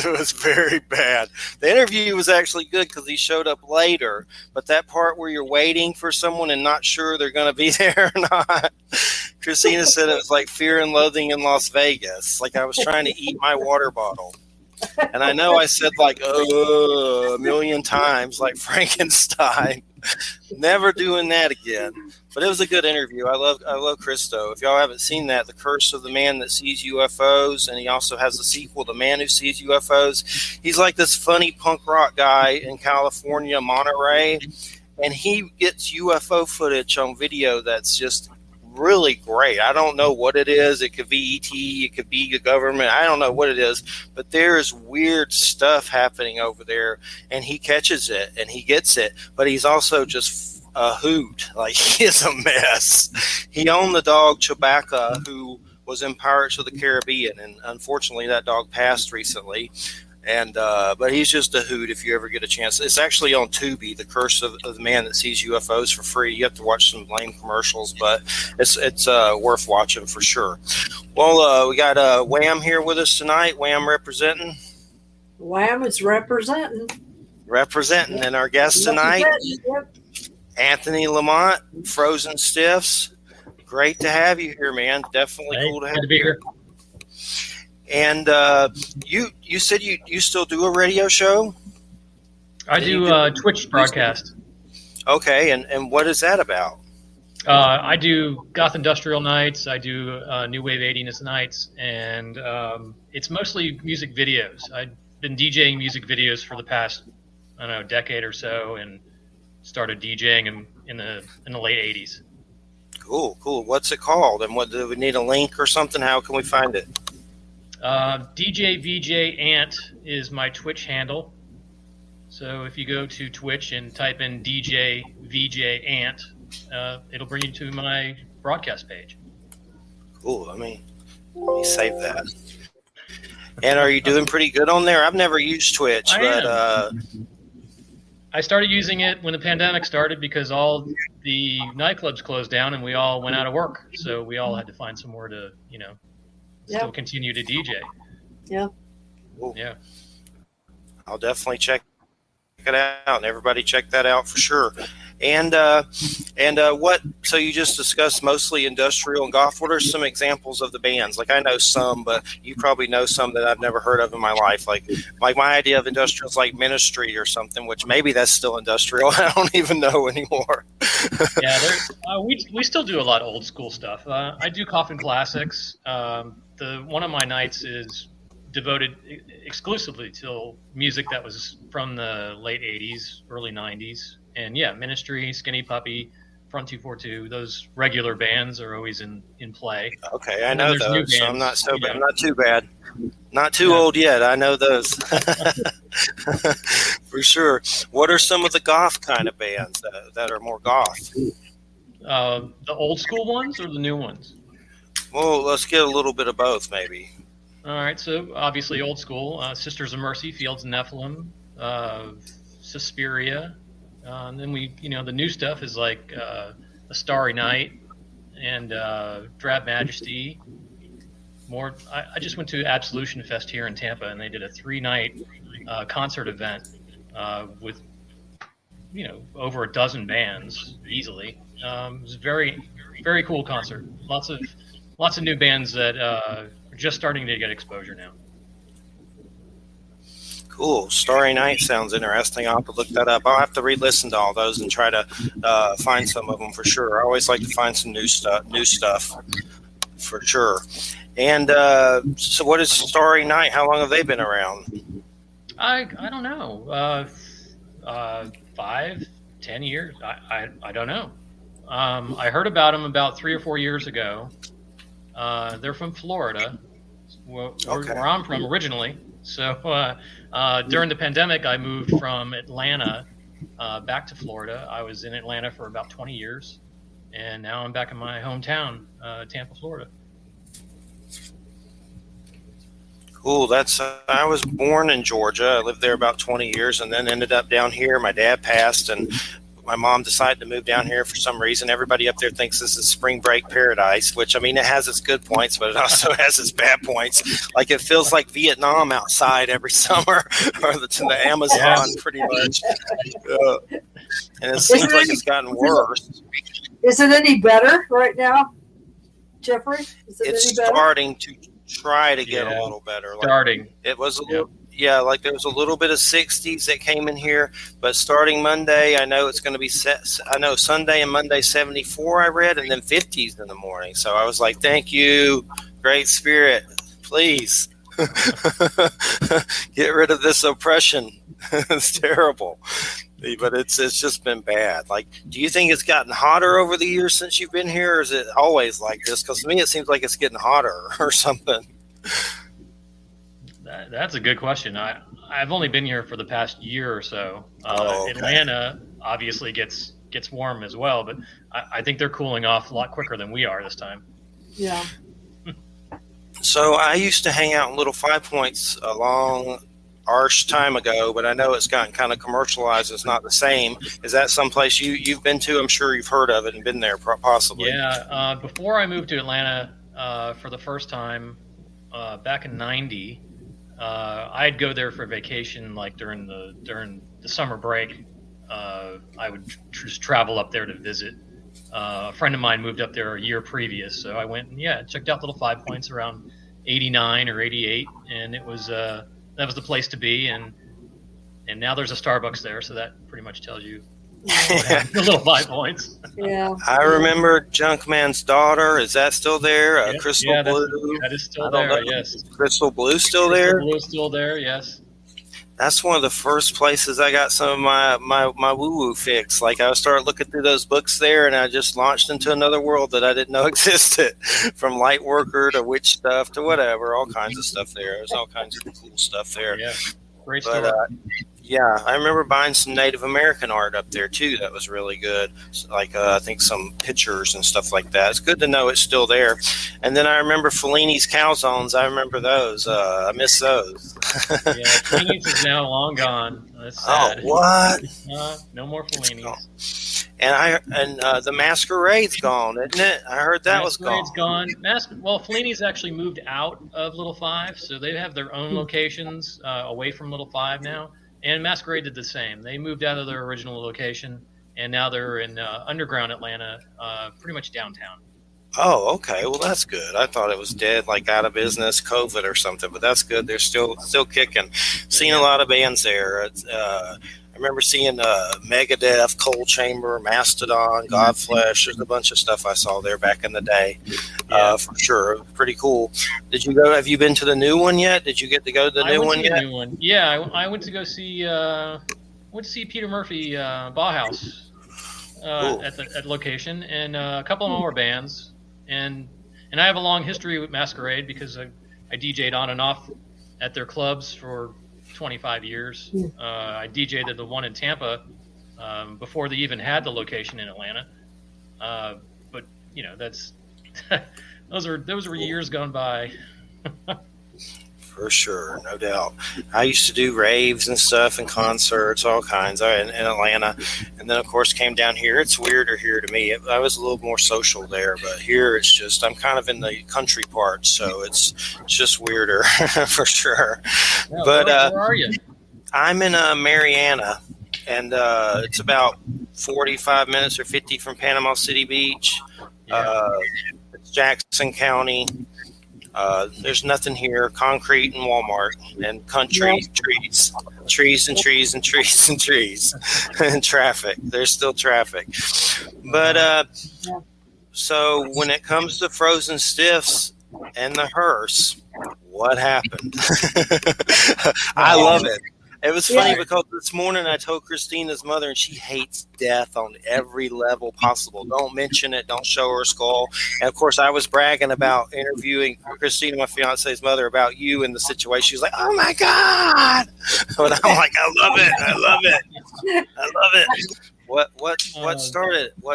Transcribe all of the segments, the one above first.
It was very bad. The interview was actually good because he showed up later, but that part where you're waiting for someone and not sure they're going to be there or not, Christina said it was like Fear and Loathing in Las Vegas. Like I was trying to eat my water bottle. And I know I said like, a million times, like Frankenstein. Never doing that again. But it was a good interview. I love Christo. If y'all haven't seen that, The Curse of the Man That Sees UFOs, and he also has a sequel, The Man Who Sees UFOs. He's like this funny punk rock guy in California, Monterey, and he gets UFO footage on video that's just really great. I don't know what it is. It could be ET, it could be the government. I don't know what it is, but there is weird stuff happening over there, and he catches it and he gets it, but he's also just a hoot. Like, he is a mess. He owned the dog Chewbacca, who was in Pirates of the Caribbean, and unfortunately that dog passed recently. And but he's just a hoot if you ever get a chance. It's actually on Tubi, The Curse of the Man That Sees UFOs, for free. You have to watch some lame commercials, but it's worth watching for sure. Well, we got Wham here with us tonight. Wham representing. Wham is representing. Representing, and our guest tonight, Anthony Lamont, Frozen Stiffs. Great to have you here, man. Definitely cool to have you here. And you said you still do a radio show? I do Twitch broadcast. Okay, and what is that about? I do goth industrial nights. I do new wave 80ness nights, and it's mostly music videos. I've been DJing music videos for the past, I don't know, decade or so, and started DJing in the late 80s. Cool. What's it called? And what do we need, a link or something? How can we find it? DJ VJ Ant is my Twitch handle. So if you go to Twitch and type in DJ VJ Ant, it'll bring you to my broadcast page. Cool. Let me save that. And are you doing pretty good on there? I've never used Twitch, but I started using it when the pandemic started because all the nightclubs closed down and we all went out of work. So we all had to find somewhere to, still continue to DJ. Yeah. Cool. Yeah. I'll definitely check it out, and everybody check that out for sure. And what? So you just discussed mostly industrial and goth. What are some examples of the bands? Like, I know some, but you probably know some that I've never heard of in my life. Like my idea of industrial is like Ministry or something, which maybe that's still industrial. I don't even know anymore. Yeah, we still do a lot of old school stuff. I do Coffin Classics. One of my nights is devoted exclusively to music that was from the late 80s, early 90s. And yeah, Ministry, Skinny Puppy, Front 242, those regular bands are always in play. Okay, I know those, so I'm not so bad. I'm not too bad. Not too old yet. I know those. For sure. What are some of the goth kind of bands that are more goth? The old school ones or the new ones? Well, let's get a little bit of both, maybe. All right, so obviously old school, Sisters of Mercy, Fields of Nephilim, Suspiria. And then the new stuff is like A Starry Night and Drab Majesty. I just went to Absolution Fest here in Tampa, and they did a 3-night concert event with, over a dozen bands easily. It was a very, very cool concert. Lots of new bands that are just starting to get exposure now. Cool. Starry Night sounds interesting. I'll have to look that up. I'll have to re-listen to all those and try to find some of them for sure. I always like to find some new stuff for sure. And so what is Starry Night? How long have they been around? I don't know. 5, 10 years. I don't know. I heard about them about 3 or 4 years ago. They're from Florida, where I'm from originally. So during the pandemic, I moved from Atlanta back to Florida. I was in Atlanta for about 20 years, and now I'm back in my hometown, Tampa, Florida. Cool. I was born in Georgia. I lived there about 20 years and then ended up down here. My dad passed, and my mom decided to move down here for some reason. Everybody up there thinks this is spring break paradise, which, I mean, it has its good points, but it also has its bad points. Like, it feels like Vietnam outside every summer, or the Amazon, pretty much. And it seems like it's gotten worse. Is it any better right now, Jeffrey? Is it It's any better? starting to try to get a little better. Like, Starting. it was a little, like there was a little bit of 60s that came in here, but starting Monday, I know it's going to be set. I know Sunday and Monday 74 I read, and then 50s in the morning. So I was like, thank you, Great Spirit, please get rid of this oppression. It's terrible. But it's just been bad. Like, do you think it's gotten hotter over the years since you've been here, or is it always like this? Because to me, it seems like it's getting hotter or something. That's a good question. I've only been here for the past year or so. Okay. Atlanta obviously gets warm as well, but I think they're cooling off a lot quicker than we are this time. Yeah. So I used to hang out in Little Five Points a long arse time ago, but I know it's gotten kind of commercialized. It's not the same. Is that someplace you've been to? I'm sure you've heard of it and been there possibly. Yeah. Before I moved to Atlanta for the first time back in '90, I'd go there for vacation, like during the summer break. I would just travel up there to visit. A friend of mine moved up there a year previous, so I went and checked out Little Five Points around '89 or '88, and it was that was the place to be. And now there's a Starbucks there, so that pretty much tells you the Little 5 Points. Yeah. I remember Junkman's daughter. Is that still there? Crystal Blue. That is still there. Yes. Crystal Blue still there. Crystal Blue still there. Yes. That's one of the first places I got some of my woo-woo fix. Like, I started looking through those books there, and I just launched into another world that I didn't know existed. From light worker to witch stuff to whatever, all kinds of stuff there. There's all kinds of cool stuff there. Yeah, great But story. yeah, I remember buying some Native American art up there too. That was really good. Like I think some pictures and stuff like that. It's good to know it's still there. And then I remember Fellini's calzones. I remember those. I miss those. Yeah, Fellini's is now long gone. That's sad. Oh, what? No more Fellini's. And the Masquerade's gone, isn't it? I heard that was gone. Masquerade's gone. Well, Fellini's actually moved out of Little Five, so they have their own locations away from Little Five now. And Masquerade did the same. They moved out of their original location, and now they're in underground Atlanta, pretty much downtown. Oh, okay. Well, that's good. I thought it was dead, like out of business, COVID or something. But that's good. They're still kicking. Seen a lot of bands there. I remember seeing Megadeth, Cold Chamber, Mastodon, Godflesh. There's a bunch of stuff I saw there back in the day, for sure. Pretty cool. Did you go? Have you been to the new one yet? Did you get to go to the new one yet? New one. Yeah, I went to go see. Went to see Peter Murphy Bauhaus at the location, and a couple of more bands. And I have a long history with Masquerade because I DJ'd on and off at their clubs for 25 years. I DJ'd at the one in Tampa before they even had the location in Atlanta. But that's those were years gone by. For sure, no doubt. I used to do raves and stuff and concerts, all kinds in Atlanta. And then, of course, came down here. It's weirder here to me. I was a little more social there, but here it's just, I'm kind of in the country part, so it's just weirder for sure. Yeah, but where are you? I'm in Mariana, and it's about 45 minutes or 50 from Panama City Beach. It's Jackson County. There's nothing here. Concrete and Walmart and country, trees and trees and trees and trees and traffic. There's still traffic. But so when it comes to Frozen Stiffs and the Hearse, what happened? I love it. It was funny because this morning I told Christina's mother, and she hates death on every level possible. Don't mention it. Don't show her skull. And, of course, I was bragging about interviewing Christina, my fiance's mother, about you and the situation. She was like, oh, my God. But I'm like, I love it. I love it. I love it. What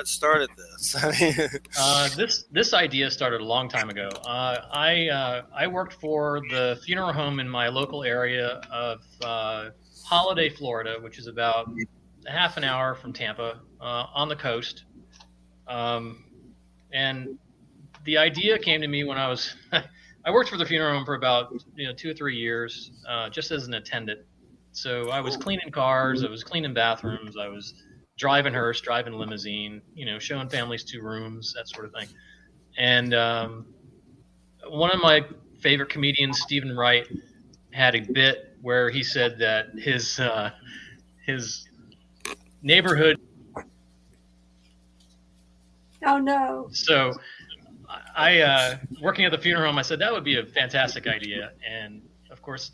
started this? This idea started a long time ago. I worked for the funeral home in my local area of Holiday, Florida, which is about half an hour from Tampa, on the coast. And the idea came to me when I was I worked for the funeral home for about 2 or 3 years, just as an attendant. So I was cleaning cars, I was cleaning bathrooms, I was driving hearse, driving limousine, showing families 2 rooms, that sort of thing. And one of my favorite comedians, Stephen Wright, had a bit where he said that his neighborhood. Oh no! So I working at the funeral home, I said that would be a fantastic idea, and of course,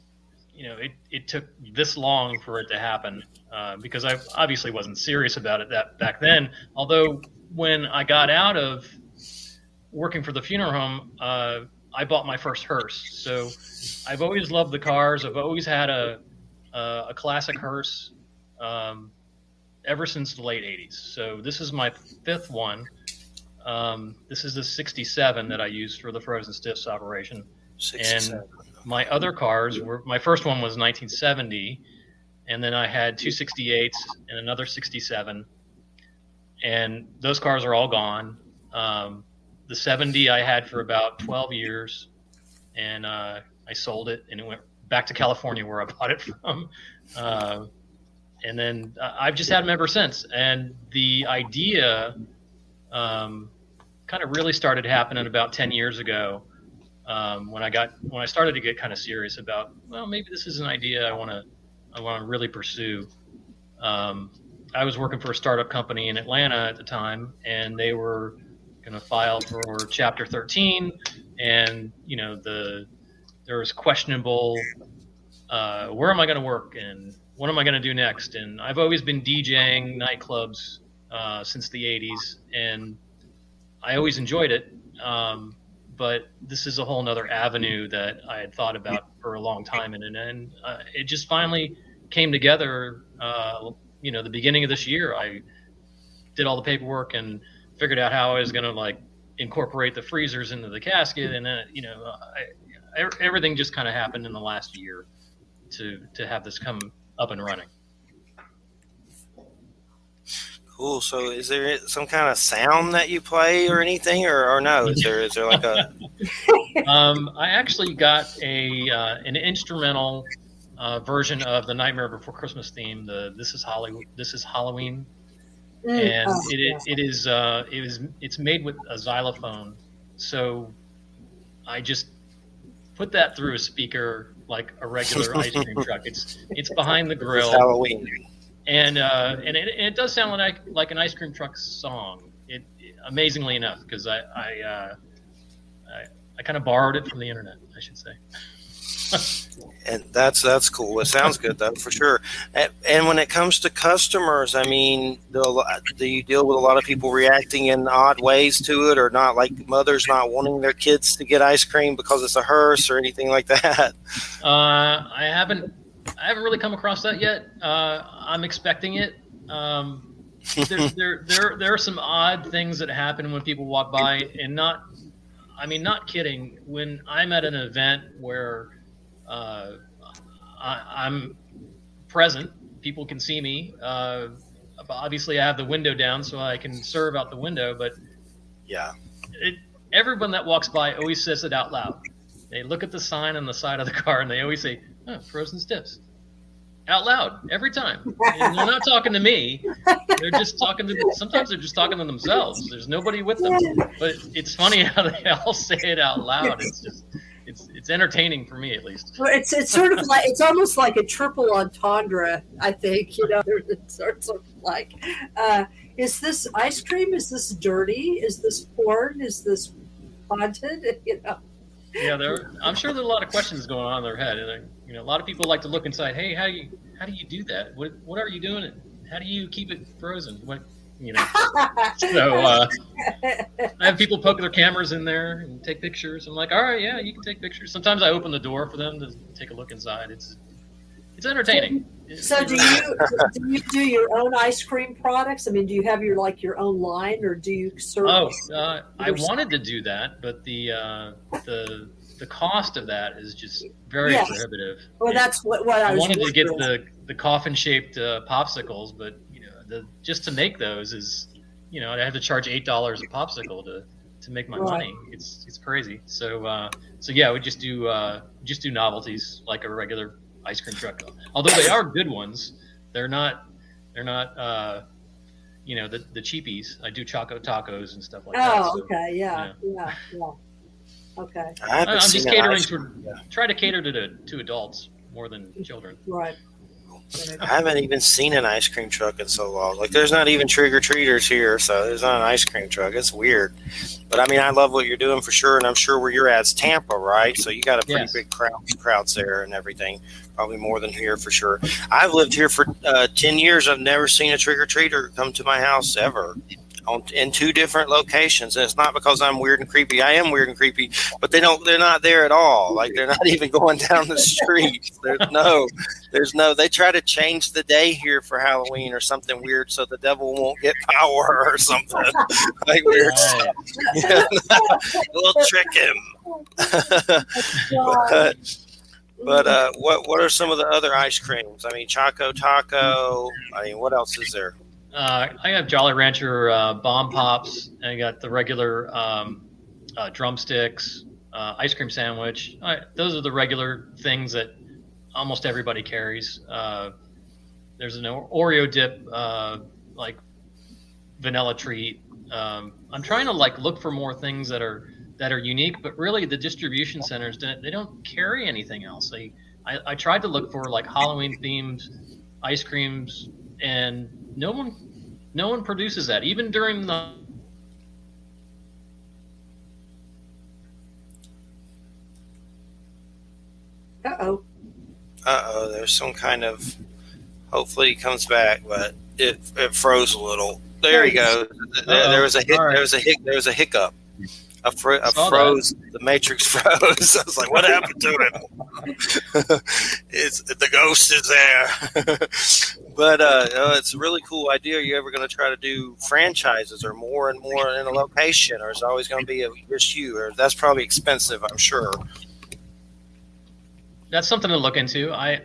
it took this long for it to happen because I obviously wasn't serious about it back then. Although when I got out of working for the funeral home, I bought my first hearse. So I've always loved the cars. I've always had a classic hearse ever since the late 80s. So this is my 5th one. This is the 67 that I used for the frozen stiffs operation. 67. And my other cars my first one was 1970, and then I had 2 68s and another 67, and those cars are all gone. The 70 I had for about 12 years, and I sold it, and it went back to California where I bought it from. And then I've just had them ever since. And the idea kind of really started happening about 10 years ago when I started to get kind of serious about, well, maybe this is an idea I want to really pursue. I was working for a startup company in Atlanta at the time, and they were going to file for Chapter 13, and there was questionable where am I going to work and what am I going to do next? And I've always been DJing nightclubs since the 80s, and I always enjoyed it. But this is a whole nother avenue that I had thought about for a long time. And it just finally came together, the beginning of this year. I did all the paperwork and figured out how I was going to incorporate the freezers into the casket. And then, everything just kind of happened in the last year to have this come up and running. Cool. So is there some kind of sound that you play or anything, or no? Is there like a? I actually got an instrumental version of the Nightmare Before Christmas theme. This is Halloween, and it's made with a xylophone. So I just put that through a speaker like a regular ice cream truck. It's behind the grill. It's Halloween. And it does sound like an ice cream truck song. It amazingly enough, because I kind of borrowed it from the internet, I should say. And that's cool. It sounds good though, for sure. And when it comes to customers, I mean, do you deal with a lot of people reacting in odd ways to it, or not, like mothers not wanting their kids to get ice cream because it's a hearse or anything like that? I haven't really come across that yet. I'm expecting it. There are some odd things that happen when people walk by, and not kidding. When I'm at an event where I'm present, people can see me. Obviously, I have the window down so I can serve out the window. But yeah, everyone that walks by always says it out loud. They look at the sign on the side of the car and they always say, "Oh, frozen stiffs." Out loud every time. And they're not talking to me. They're just sometimes they're just talking to themselves. There's nobody with them. But it's funny how they all say it out loud. It's entertaining for me, at least. Well, it's sort of like, it's almost like a triple entendre, I think. It's sort of like, is this ice cream? Is this dirty? Is this porn? Is this haunted? Yeah, I'm sure there's a lot of questions going on in their head, and a lot of people like to look inside. Hey, how do you do that? What are you doing? How do you keep it frozen? So I have people poke their cameras in there and take pictures. I'm like, all right, yeah, you can take pictures. Sometimes I open the door for them to take a look inside. It's entertaining. So do you do your own ice cream products? I mean, do you have your own line, or do you serve? I wanted to do that, but the cost of that is just very prohibitive. Well, that's what I was wanted to get doing. the coffin shaped popsicles, but just to make those is, I have to charge $8 a popsicle to make my money. It's crazy. So yeah, we just do novelties like a regular ice cream truck. Although they are good ones, they're not the cheapies. I do Choco Tacos and stuff like that. Oh, okay, yeah. Okay. I'm just catering try to cater to adults more than children. Right. I haven't even seen an ice cream truck in so long. Like, there's not even trick-or-treaters here, so there's not an ice cream truck. It's weird. But, I mean, I love what you're doing for sure, and I'm sure where you're at is Tampa, right? So you got a pretty big crowds there and everything. Probably more than here for sure. I've lived here for 10 years. I've never seen a trick-or-treater come to my house ever. In 2 different locations, and it's not because I'm weird and creepy. I am weird and creepy, but they're not there at all. Like, they're not even going down the street. There's no. They try to change the day here for Halloween or something weird, so the devil won't get power or something like weird stuff. Yeah. We'll trick him. But what are some of the other ice creams? I mean, Choco Taco. I mean, what else is there? I have Jolly Rancher Bomb Pops. I got the regular drumsticks, ice cream sandwich. Those are the regular things that almost everybody carries. There's an Oreo dip, like vanilla treat. I'm trying to look for more things that are unique, but really the distribution centers they don't carry anything else. I tried to look for Halloween themed ice creams, and no one produces that, even during the there's some kind of, hopefully he comes back, but it froze a little. There he goes. There was a hiccup. I froze. The Matrix froze. I was like, "What happened to it?" The ghost is there. But it's a really cool idea. Are you ever going to try to do franchises or more and more in a location, or is it always going to be just you? Or that's probably expensive, I'm sure. That's something to look into. I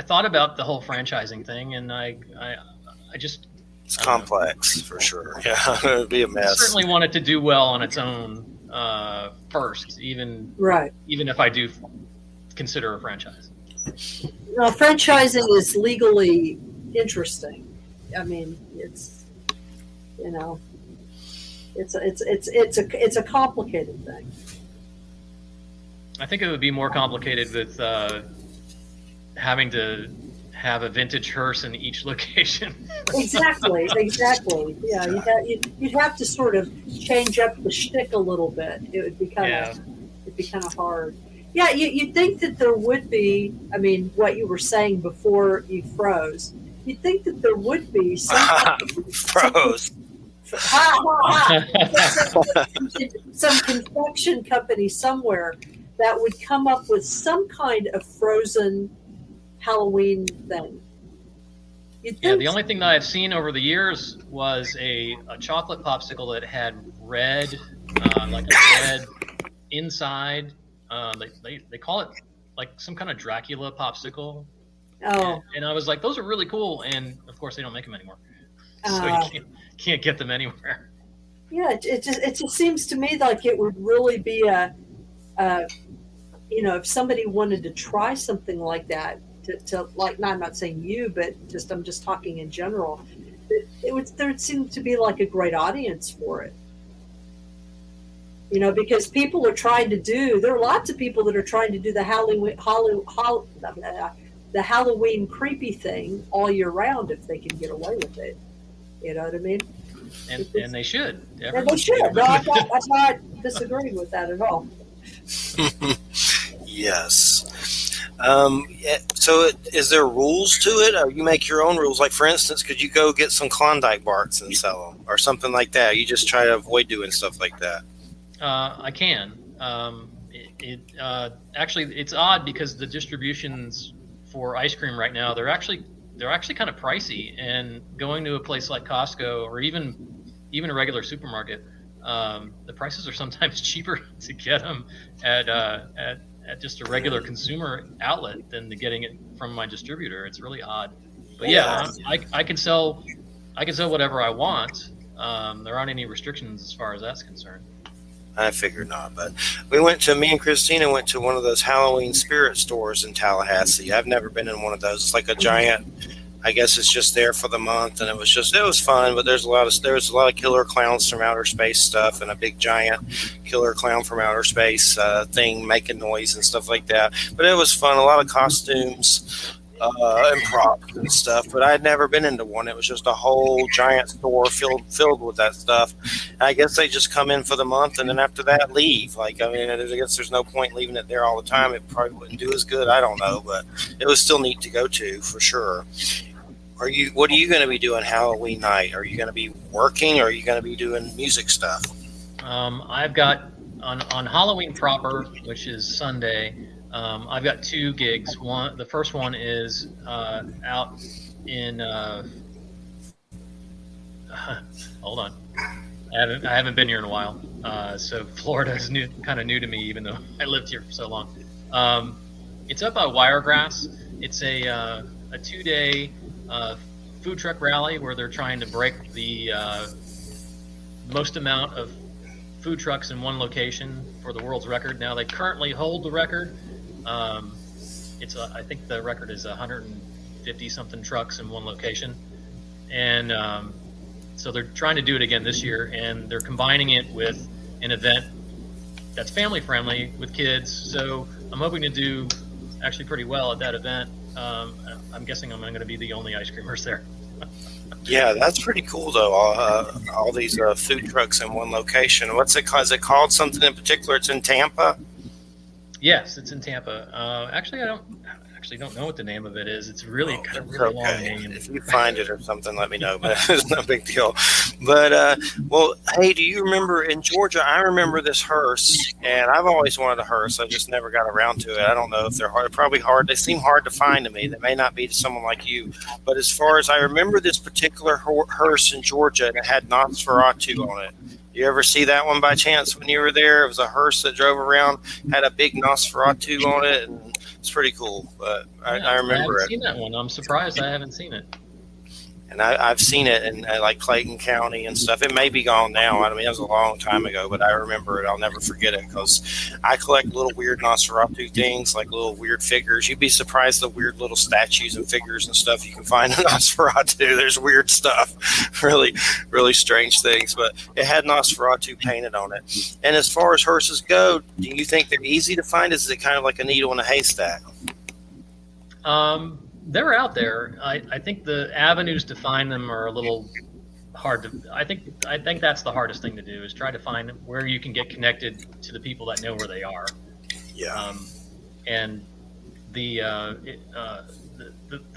thought about the whole franchising thing, and I just. It's complex for sure. Yeah, it would be a mess. I certainly want it to do well on its own first, even if I do consider a franchise. Well, franchising is legally interesting. I mean, it's a complicated thing. I think it would be more complicated with having to have a vintage hearse in each location. Exactly. Yeah, you'd have to sort of change up the shtick a little bit. It would be kind of hard. Yeah, you'd think that there would be. I mean, what you were saying before you froze. You'd think that there would be some froze. Some confection company somewhere that would come up with some kind of frozen Halloween thing. Yeah, the only thing that I've seen over the years was a chocolate popsicle that had red, like a red inside. They call it like some kind of Dracula popsicle. Oh. And I was like, those are really cool. And of course, they don't make them anymore, so you can't get them anywhere. Yeah, it just seems to me like it would really be if somebody wanted to try something like that. To no, I'm not saying you, but I'm just talking in general. There would seem to be like a great audience for it. Because people are trying to do. There are lots of people that are trying to do the Halloween creepy thing all year round if they can get away with it. You know what I mean? And they should. And they should. No, I'm not disagreeing with that at all. Yes. So is there rules to it, or you make your own rules? Like, for instance, could you go get some Klondike bars and sell them, or something like that? You just try to avoid doing stuff like that. I can. Actually, it's odd because the distributions for ice cream right now they're actually kind of pricey, and going to a place like Costco or even a regular supermarket, the prices are sometimes cheaper to get them at just a regular consumer outlet than getting it from my distributor. It's really odd. But yeah, I can sell whatever I want. There aren't any restrictions as far as that's concerned. I figured not, but me and Christina went to one of those Halloween spirit stores in Tallahassee. I've never been in one of those. It's like a giant, I guess it's just there for the month, and it was fun, but there was a lot of killer clowns from outer space stuff and a big giant killer clown from outer space thing making noise and stuff like that. But it was fun, a lot of costumes and props and stuff, but I had never been into one. It was just a whole giant store filled with that stuff. And I guess they just come in for the month and then after that leave. Like, I mean, I guess there's no point leaving it there all the time. It probably wouldn't do as good. I don't know, but it was still neat to go to for sure. What are you going to be doing Halloween night? Are you going to be working or are you going to be doing music stuff? I've got on Halloween proper, which is Sunday, I've got 2 gigs. The first one is out in hold on. I haven't been here in a while. So Florida is kind of new to me, even though I lived here for so long. It's up by Wiregrass. It's a 2-day food truck rally where they're trying to break the most amount of food trucks in one location for the world's record. Now they currently hold the record. I think the record is 150 something trucks in one location, and so they're trying to do it again this year, and they're combining it with an event that's family friendly with kids. So I'm hoping to do actually pretty well at that event. I'm guessing I'm going to be the only ice creamers there. Yeah, that's pretty cool though. All these food trucks in one location. What's it called? Is it called something in particular? It's in Tampa. Yes, it's in Tampa. Actually, I don't know what the name of it is. It's really got a really long name. If you find it or something, let me know. But it's no big deal. But well, hey, do you remember in Georgia? I remember this hearse, and I've always wanted a hearse. I just never got around to it. I don't know if they're hard. Probably hard. They seem hard to find to me. They may not be to someone like you. But as far as I remember, this particular hearse in Georgia, and it had Nosferatu on it. You ever see that one by chance when you were there? It was a hearse that drove around, had a big Nosferatu on it, and it's pretty cool. But I remember it. I haven't seen that one. I'm surprised I haven't seen it. And I've seen it in like Clayton County and stuff. It may be gone now. I mean, it was a long time ago, but I remember it. I'll never forget it because I collect little weird Nosferatu things, like little weird figures. You'd be surprised the weird little statues and figures and stuff you can find in Nosferatu. There's weird stuff, really, really strange things. But it had Nosferatu painted on it. And as far as hearses go, do you think they're easy to find? Is it kind of like a needle in a haystack? They're out there. I think the avenues to find them are a little hard to. I think that's the hardest thing to do is try to find where you can get connected to the people that know where they are. Yeah. And the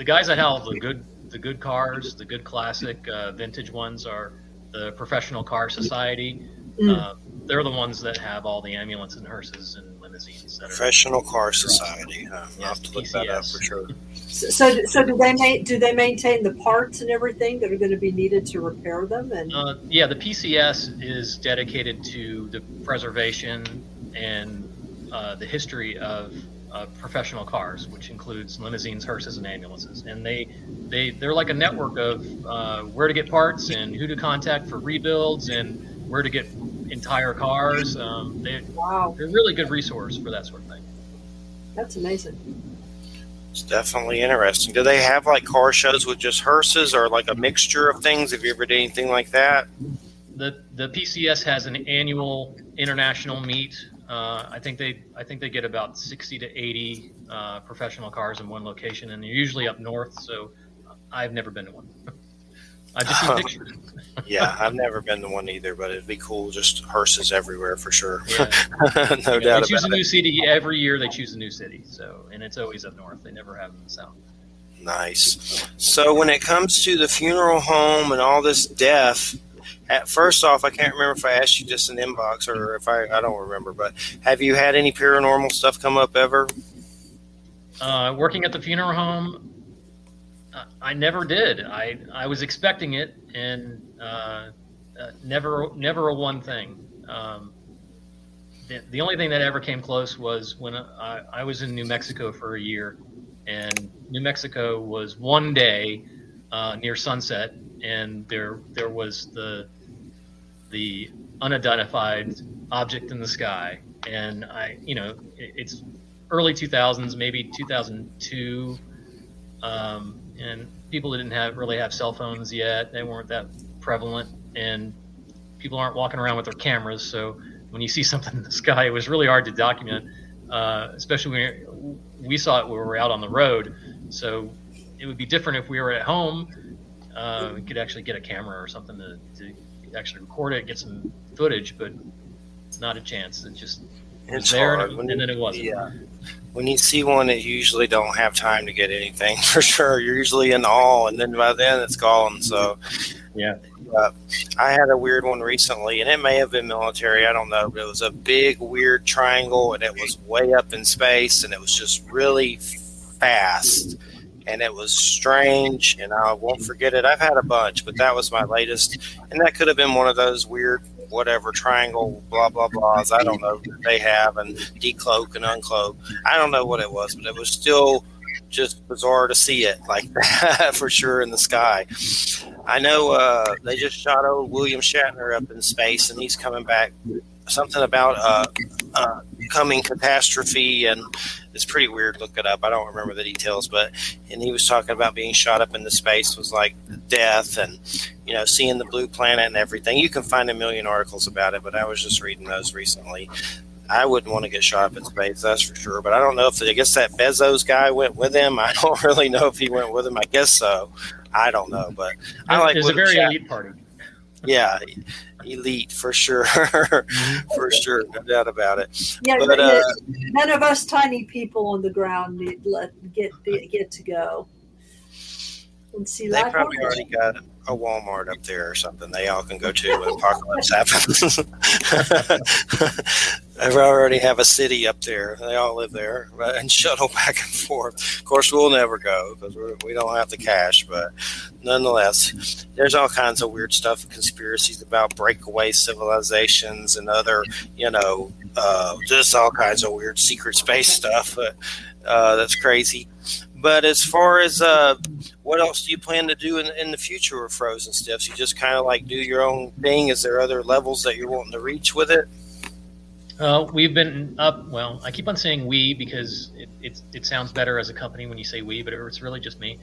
guys that have the good cars, the good classic vintage ones are the Professional Car Society. They're the ones that have all the ambulance and hearses and limousines. Professional Car Society. I'll have to look that up for sure. So do they maintain the parts and everything that are going to be needed to repair them? And yeah, the PCS is dedicated to the preservation and the history of professional cars, which includes limousines, hearses, and ambulances. And they're like a network of where to get parts and who to contact for rebuilds and where to get entire cars. They're a really good resource for that sort of thing. That's amazing. It's definitely interesting. Do they have like car shows with just hearses or like a mixture of things? Have you ever done anything like that? The PCS has an annual international meet. I think they get about 60 to 80 professional cars in one location, and they're usually up north. So I've never been to one. I've just seen pictures. Yeah, I've never been to one either, but it'd be cool. Just hearses everywhere for sure. Yeah. No doubt. They choose a new city every year. They choose a new city, and it's always up north. They never have them in the south. Nice. So when it comes to the funeral home and all this death, first off, I can't remember if I asked you just an inbox or if I don't remember, but have you had any paranormal stuff come up ever? Working at the funeral home, I never did. I was expecting it, and never a one thing. The only thing that ever came close was when I was in New Mexico for a year, and New Mexico was one day near sunset, and there was the unidentified object in the sky, and it's early 2000s, maybe 2002, and people didn't really have cell phones yet. They weren't that prevalent, and people aren't walking around with their cameras. So when you see something in the sky, it was really hard to document, especially when we saw it when we were out on the road. So it would be different if we were at home. We could actually get a camera or something to actually record it, get some footage, but not a chance. It just was there, and then it wasn't. Yeah. When you see one, you usually don't have time to get anything for sure. You're usually in awe, and then by then it's gone. So, yeah. I had a weird one recently, and it may have been military. I don't know, but it was a big, weird triangle, and it was way up in space, and it was just really fast, and it was strange, and I won't forget it. I've had a bunch, but that was my latest, and that could have been one of those weird whatever triangle blah blah blahs I don't know that they have, and decloak and uncloak. I don't know what it was, but it was still just bizarre to see it like that for sure in the sky. I know they just shot old William Shatner up in space, and he's coming back. Something about coming catastrophe, and it's pretty weird. Look it up. I don't remember the details, and he was talking about being shot up into space was like death, and seeing the blue planet and everything. You can find a million articles about it, but I was just reading those recently. I wouldn't want to get shot up in space, that's for sure. But I don't know I guess that Bezos guy went with him. I don't really know if he went with him. I guess so. I don't know, but I like. It's a very elite party. Yeah, elite for sure, for sure, no doubt about it. Yeah, but none of us tiny people on the ground get to go and see. They probably already got a Walmart up there or something. They all can go to when apocalypse happens. They already have a city up there. They all live there, right, and shuttle back and forth. Of course, we'll never go because we don't have the cash. But nonetheless, there's all kinds of weird stuff, conspiracies about breakaway civilizations and other, just all kinds of weird secret space stuff. That's crazy. But as far as what else do you plan to do in the future with Frozen Stiffs? You just kind of like do your own thing? Is there other levels that you're wanting to reach with it? We've been up. Well, I keep on saying we because it sounds better as a company when you say we, but it's really just me.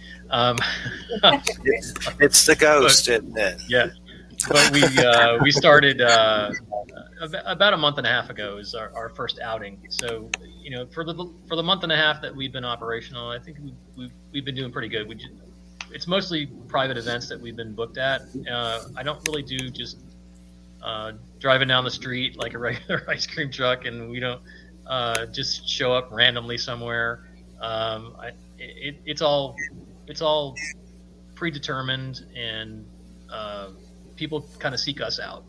It's the ghost, isn't it? Yeah. But we started about a month and a half ago is our first outing. So for the month and a half that we've been operational, I think we've been doing pretty good. It's mostly private events that we've been booked at. I don't really do just driving down the street like a regular ice cream truck, and we don't just show up randomly somewhere. It's all predetermined, and people kind of seek us out,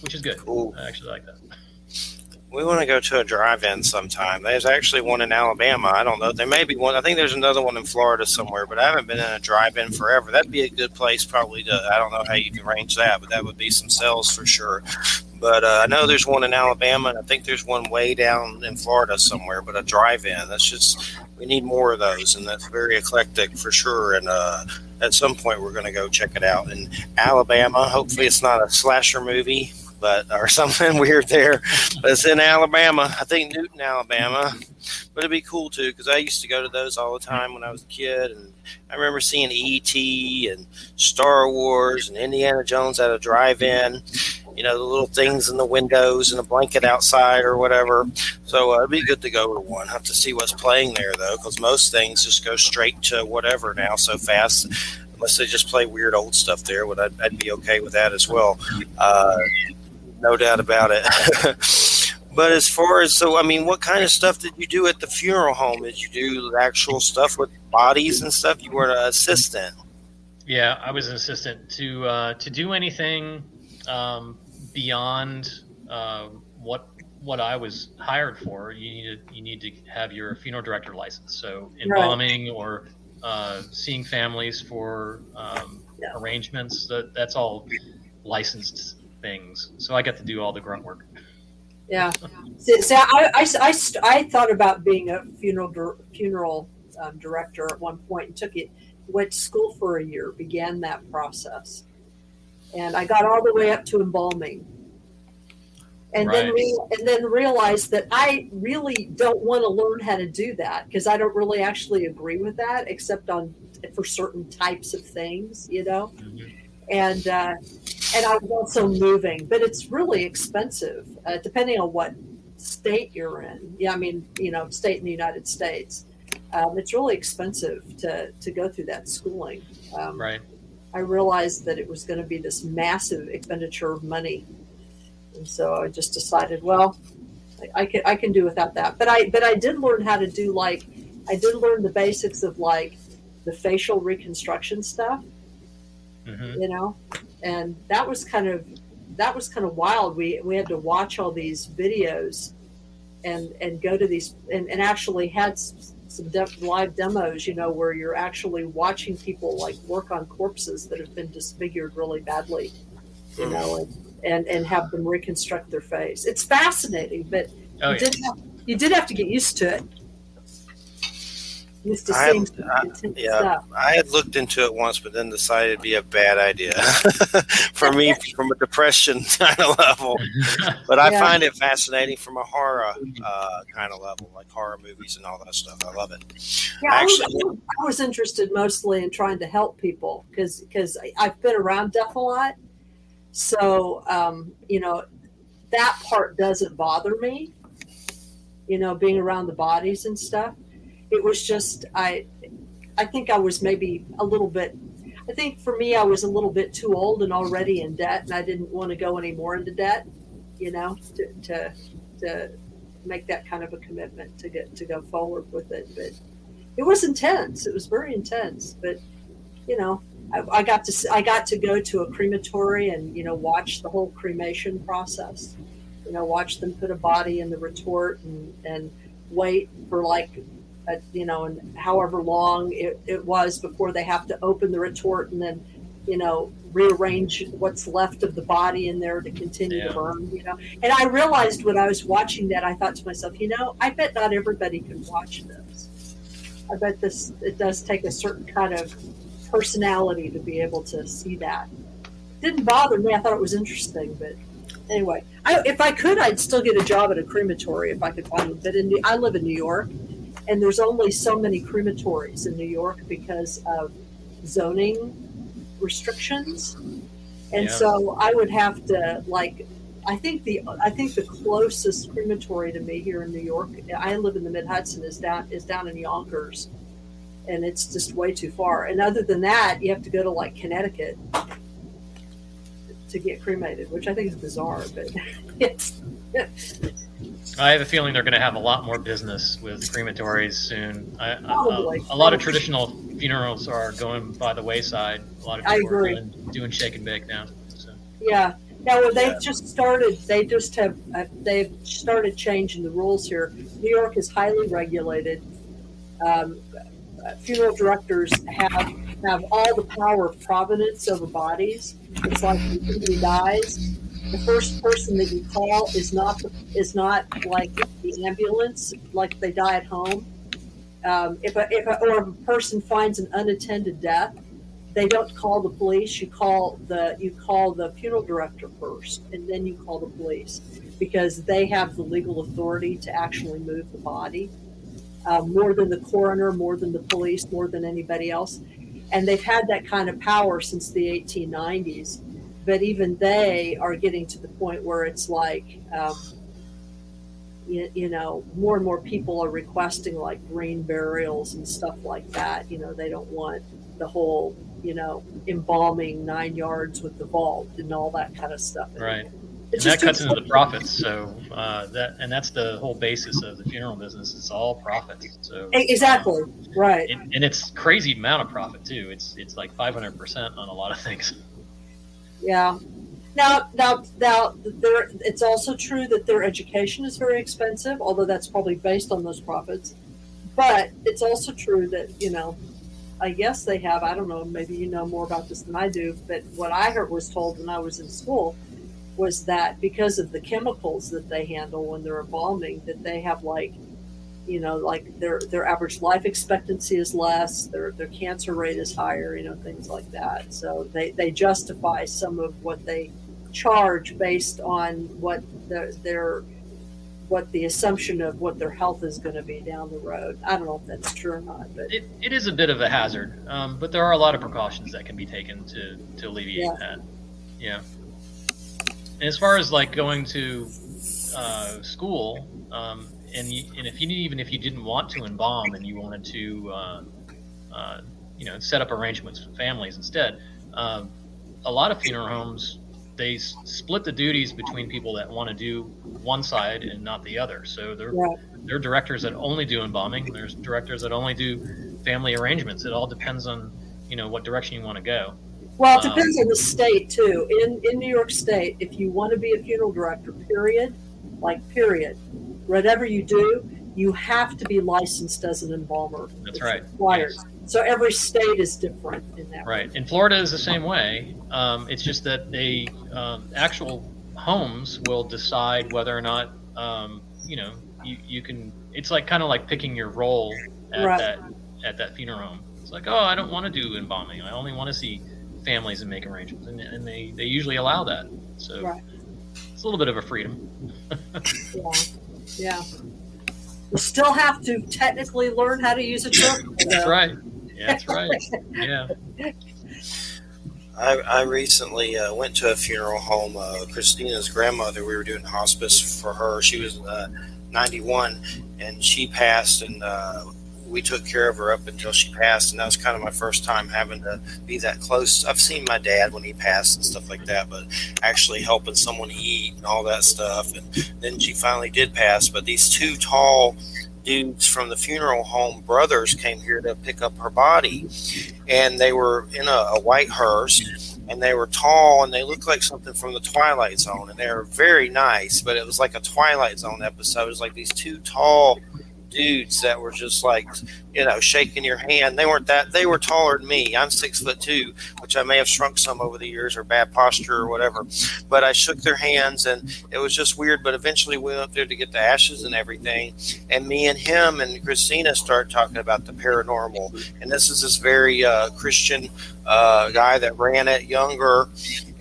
which is good. Cool. I actually like that. We want to go to a drive-in sometime. There's actually one in Alabama. I don't know. There may be one. I think there's another one in Florida somewhere, but I haven't been in a drive-in forever. That'd be a good place probably to, I don't know how you can arrange that, but that would be some sales for sure. But I know there's one in Alabama, and I think there's one way down in Florida somewhere, but a drive-in. We need more of those, and that's very eclectic for sure. And at some point, we're going to go check it out in Alabama. Hopefully it's not a slasher movie, or something weird there. But it's in Alabama. I think Newton, Alabama. But it'd be cool, too, because I used to go to those all the time when I was a kid. And I remember seeing E.T. and Star Wars and Indiana Jones at a drive-in. The little things in the windows and a blanket outside or whatever. So it'd be good to go to one. Have to see what's playing there, though, because most things just go straight to whatever now so fast. Unless they just play weird old stuff there, but I'd be okay with that as well. No doubt about it. But as far as, what kind of stuff did you do at the funeral home? Did you do actual stuff with bodies and stuff? You were an assistant. Yeah, I was an assistant. To do anything beyond what I was hired for, you need to have your funeral director license. So embalming or seeing families for arrangements, that's all licensed things. So I got to do all the grunt work. Yeah. So I thought about being a funeral director at one point, and took it went to school for a year, began that process. And I got all the way up to embalming. And Right. then realized that I really don't want to learn how to do that, because I don't really actually agree with that, except for certain types of things, Mhm. And I was also moving, but it's really expensive, depending on what state you're in. Yeah, I mean, state in the United States. It's really expensive to go through that schooling. Right. I realized that it was going to be this massive expenditure of money, and so I just decided, well, I can do without that. But I did learn how to do, like, I did learn the basics of, like, the facial reconstruction stuff, Hmm. and that was kind of wild. We had to watch all these videos and go to these, and actually had some live demos, where you're actually watching people, like, work on corpses that have been disfigured really badly, and have them reconstruct their face. It's fascinating, but Oh you yeah. you did have to get used to it. Used to I, seeing some I intense yeah, stuff. I had looked into it once, but then decided it'd be a bad idea for me from a depression kind of level. But I Yeah. find it fascinating from a horror kind of level, like horror movies and all that stuff. I love it. Yeah, I was interested mostly in trying to help people, because I've been around death a lot, so that part doesn't bother me. Being around the bodies and stuff. It was just I think I was maybe a little bit. I think for me, I was a little bit too old and already in debt, and I didn't want to go any more into debt. To make that kind of a commitment to go forward with it. But it was intense. It was very intense. But I got to go to a crematory and watch the whole cremation process. Watch them put a body in the retort and wait for, like, and however long it was before they have to open the retort and then rearrange what's left of the body in there to continue to burn. And I realized when I was watching that, I thought to myself, I bet not everybody can watch this. I bet it does take a certain kind of personality to be able to see that. It didn't bother me. I thought it was interesting, but anyway, if I could, I'd still get a job at a crematory if I could find one. But I live in New York, and there's only so many crematories in New York because of zoning restrictions, and so I would have to, like, I think the closest crematory to me here in New York, I live in the Mid Hudson, is down in Yonkers, and it's just way too far. And other than that, you have to go to, like, Connecticut to get cremated, which I think is bizarre, but it's. I have a feeling they're going to have a lot more business with crematories soon. Probably. A lot of traditional funerals are going by the wayside. A lot of people agree. are doing shake and bake now. So. Yeah. Now, they've just started. They've started changing the rules here. New York is highly regulated. Funeral directors have all the power of provenance over bodies. It's like when somebody dies, the first person that you call is not like the ambulance, like they die at home. If a person finds an unattended death, they don't call the police. You call the funeral director first, and then you call the police, because they have the legal authority to actually move the body, more than the coroner, more than the police, more than anybody else. And they've had that kind of power since the 1890s. But even they are getting to the point where it's like, more and more people are requesting, like, green burials and stuff like that. They don't want the whole, embalming 9 yards with the vault and all that kind of stuff. Right. And that cuts into the profits. So that's the whole basis of the funeral business. It's all profits. So exactly, right. And it's crazy amount of profit too. It's like 500% on a lot of things. Yeah. Now, it's also true that their education is very expensive, although that's probably based on those profits. But it's also true that, I guess they have, I don't know, maybe you know more about this than I do, but what I was told when I was in school was that because of the chemicals that they handle when they're embalming, that they have, like, like their average life expectancy is less, their cancer rate is higher, things like that. So they justify some of what they charge based on what what the assumption of what their health is going to be down the road. I don't know if that's true or not, but it is a bit of a hazard, but there are a lot of precautions that can be taken to alleviate that. Yeah. And as far as like going to school, and if you didn't want to embalm and you wanted to, set up arrangements with families instead, a lot of funeral homes, they split the duties between people that want to do one side and not the other. So there are directors that only do embalming. There's directors that only do family arrangements. It all depends on, what direction you want to go. Well, it depends on the state too. In New York State, if you want to be a funeral director, period, whatever you do, you have to be licensed as an embalmer. That's right. Required. Yes. So every state is different in that. Right. In Florida is the same way. It's just that they actual homes will decide whether or not you can. It's like kind of like picking your role at that funeral home. It's like, oh, I don't want to do embalming. I only want to see families and make arrangements, and they usually allow that. So it's a little bit of a freedom. Yeah. You still have to technically learn how to use a truck. That's right. Yeah, that's right. Yeah. I recently went to a funeral home. Christina's grandmother, we were doing hospice for her. She was 91, and she passed, and we took care of her up until she passed, and that was kind of my first time having to be that close. I've seen my dad when he passed and stuff like that, but actually helping someone eat and all that stuff. And then she finally did pass, but these two tall dudes from the funeral home, brothers, came here to pick up her body, and they were in a white hearse, and they were tall, and they looked like something from the Twilight Zone, and they were very nice, but it was like a Twilight Zone episode. It was like these two tall dudes that were just like, shaking your hand. They were taller than me. I'm 6'2", which I may have shrunk some over the years, or bad posture or whatever. But I shook their hands, and it was just weird. But eventually we went there to get the ashes and everything. And me and him and Christina started talking about the paranormal. And this is this very Christian guy that ran it, younger.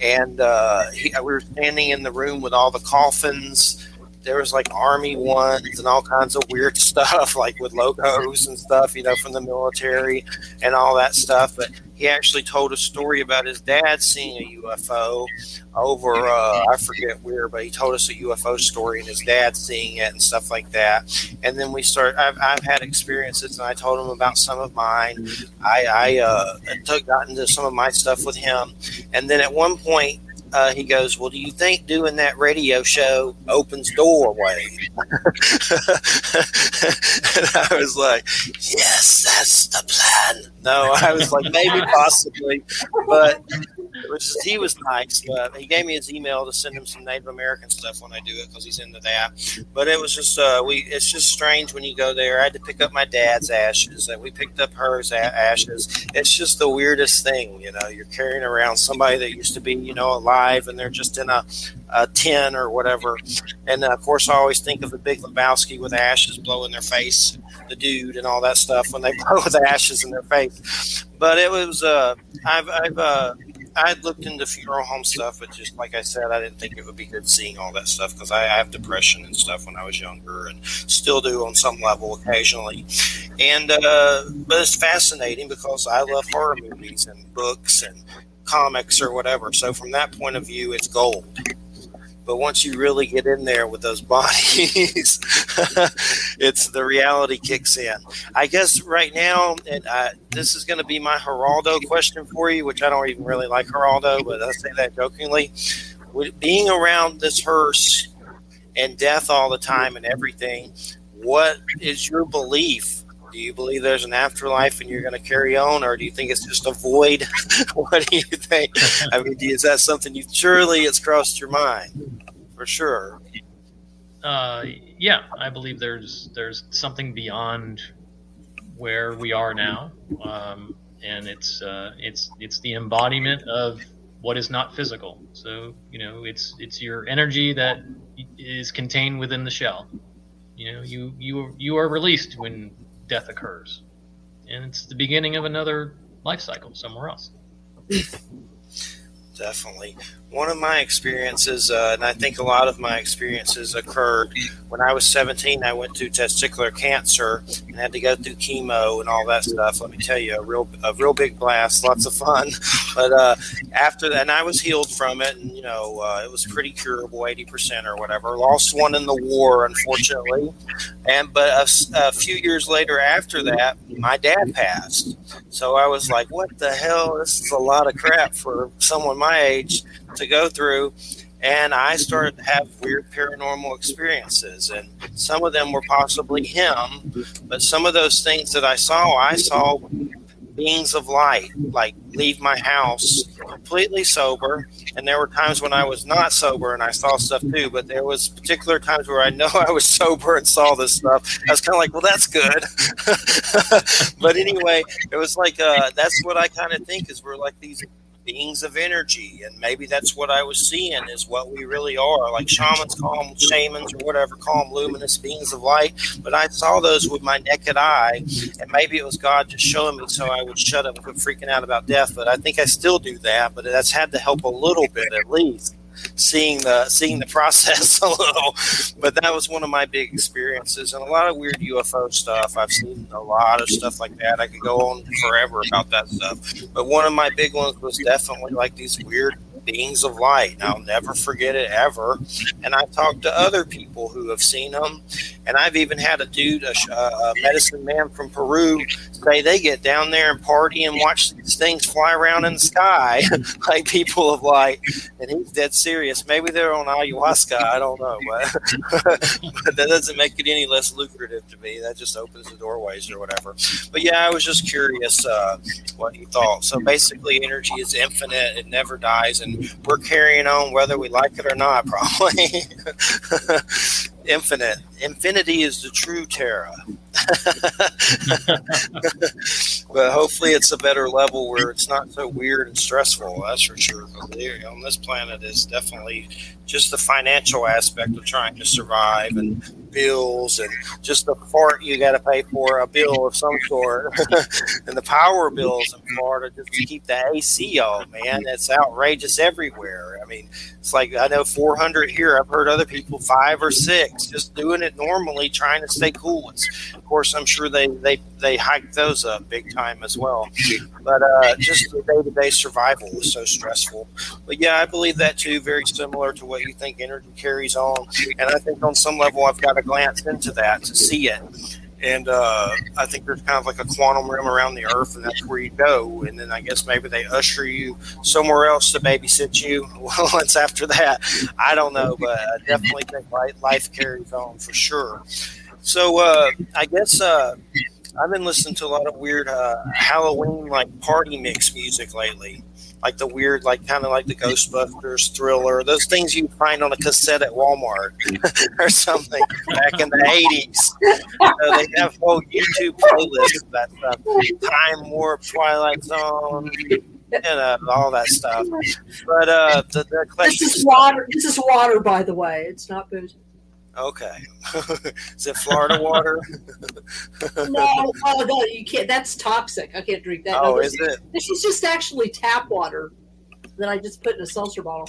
And we were standing in the room with all the coffins. There was like army ones and all kinds of weird stuff, like with logos and stuff, from the military and all that stuff. But he actually told a story about his dad seeing a UFO over, I forget where, but he told us a UFO story and his dad seeing it and stuff like that. And then I've had experiences, and I told him about some of mine. I got into some of my stuff with him. And then at one point, he goes, well, do you think doing that radio show opens doorway? And I was like, yes, that's the plan. No, I was like, maybe, possibly. But he was nice. But he gave me his email to send him some Native American stuff when I do it, because he's into that. But it was just, it's just strange when you go there. I had to pick up my dad's ashes, and we picked up hers ashes. It's just the weirdest thing, you're carrying around somebody that used to be, alive, and they're just in a tin or whatever. And of course, I always think of the Big Lebowski with ashes blowing their face, the dude and all that stuff when they blow the ashes in their face. But it was, I had looked into funeral home stuff, but just like I said, I didn't think it would be good seeing all that stuff, because I have depression and stuff when I was younger, and still do on some level occasionally. And but it's fascinating because I love horror movies and books and comics or whatever. So from that point of view, it's gold. But once you really get in there with those bodies, it's the reality kicks in. I guess right now, and this is going to be my Geraldo question for you, which I don't even really like Geraldo, but I say that jokingly. With being around this hearse and death all the time and everything, what is your belief? Do you believe there's an afterlife and you're going to carry on, or do you think it's just a void? What do you think? I mean, is that something surely it's crossed your mind? For sure. Yeah, I believe there's something beyond where we are now, and it's the embodiment of what is not physical. So it's your energy that is contained within the shell. You are released when death occurs, and it's the beginning of another life cycle somewhere else. Definitely. One of my experiences, and I think a lot of my experiences occurred when I was 17. I went through testicular cancer and had to go through chemo and all that stuff. Let me tell you, a real big blast, lots of fun. But after that, and I was healed from it, and it was pretty curable, 80% or whatever. Lost one in the war, unfortunately, but a few years later after that, my dad passed. So I was like, what the hell? This is a lot of crap for someone my age to go through. And I started to have weird paranormal experiences. And some of them were possibly him. But some of those things that I saw beings of light, like leave my house completely sober. And there were times when I was not sober and I saw stuff too, but there was particular times where I know I was sober and saw this stuff. I was kind of like, well, that's good. But anyway, it was like, that's what I kind of think is we're like these beings of energy, and maybe that's what I was seeing is what we really are. Like shamans call them shamans or whatever, call them luminous beings of light, but I saw those with my naked eye, and maybe it was God just showing me so I would shut up and quit freaking out about death. But I think I still do that, but that's had to help a little bit at least, seeing the process a little. But that was one of my big experiences, and a lot of weird UFO stuff. I've seen a lot of stuff like that. I could go on forever about that stuff, but one of my big ones was definitely like these weird beings of light, and I'll never forget it ever. And I've talked to other people who have seen them, and I've even had a dude, a medicine man from Peru, say they get down there and party and watch these things fly around in the sky like people of light. And he's dead serious. Maybe they're on ayahuasca, I don't know, but that doesn't make it any less lucrative to me. That just opens the doorways or whatever. But yeah, I was just curious what you thought. So basically energy is infinite, it never dies, and we're carrying on whether we like it or not, probably. Infinite. Infinity is the true Terra. But hopefully it's a better level where it's not so weird and stressful, that's for sure. On this planet is definitely just the financial aspect of trying to survive, and bills, and just the fart you got to pay for, a bill of some sort. And the power bills in Florida just to keep the AC on, man, it's outrageous everywhere. I mean, it's like, I know 400 here. I've heard other people 5 or 6 just doing it normally, trying to stay cool. Of course, I'm sure they hike those up big time as well. But just the day-to-day survival is so stressful. But yeah, I believe that too, very similar to what you think energy carries on. And I think on some level I've got to glance into that to see it. And I think there's kind of like a quantum realm around the earth, and that's where you go. And then I guess maybe they usher you somewhere else to babysit you once after that. I don't know, but I definitely think life carries on for sure. So I guess I've been listening to a lot of weird Halloween like party mix music lately. Like the weird, like kind of like the Ghostbusters, Thriller, those things you find on a cassette at Walmart or something back in the 80s. They have whole YouTube playlists of that stuff. Time Warp, Twilight Zone, all that stuff. But the eclectic this is water. This is water, by the way. It's not booze. Okay. Is it Florida water? No, you can't. That's toxic. I can't drink that. Oh, no, is it? This is just actually tap water that I just put in a seltzer bottle.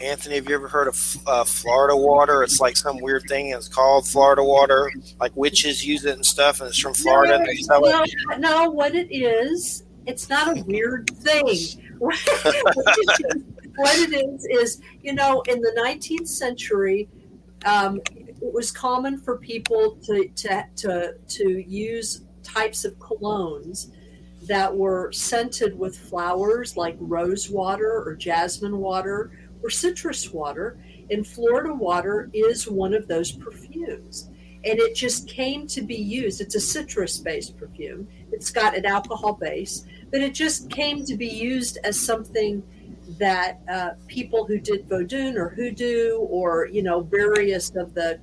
Anthony, have you ever heard of Florida water? It's like some weird thing. It's called Florida water. Like witches use it and stuff, and it's from Florida. And they sell it. No, what it is, it's not a weird thing. What it is, in the 19th century, it was common for people to use types of colognes that were scented with flowers like rose water or jasmine water or citrus water. And Florida water is one of those perfumes. And it just came to be used. It's a citrus-based perfume. It's got an alcohol base, but it just came to be used as something that people who did Vodun or Hoodoo or, various of the,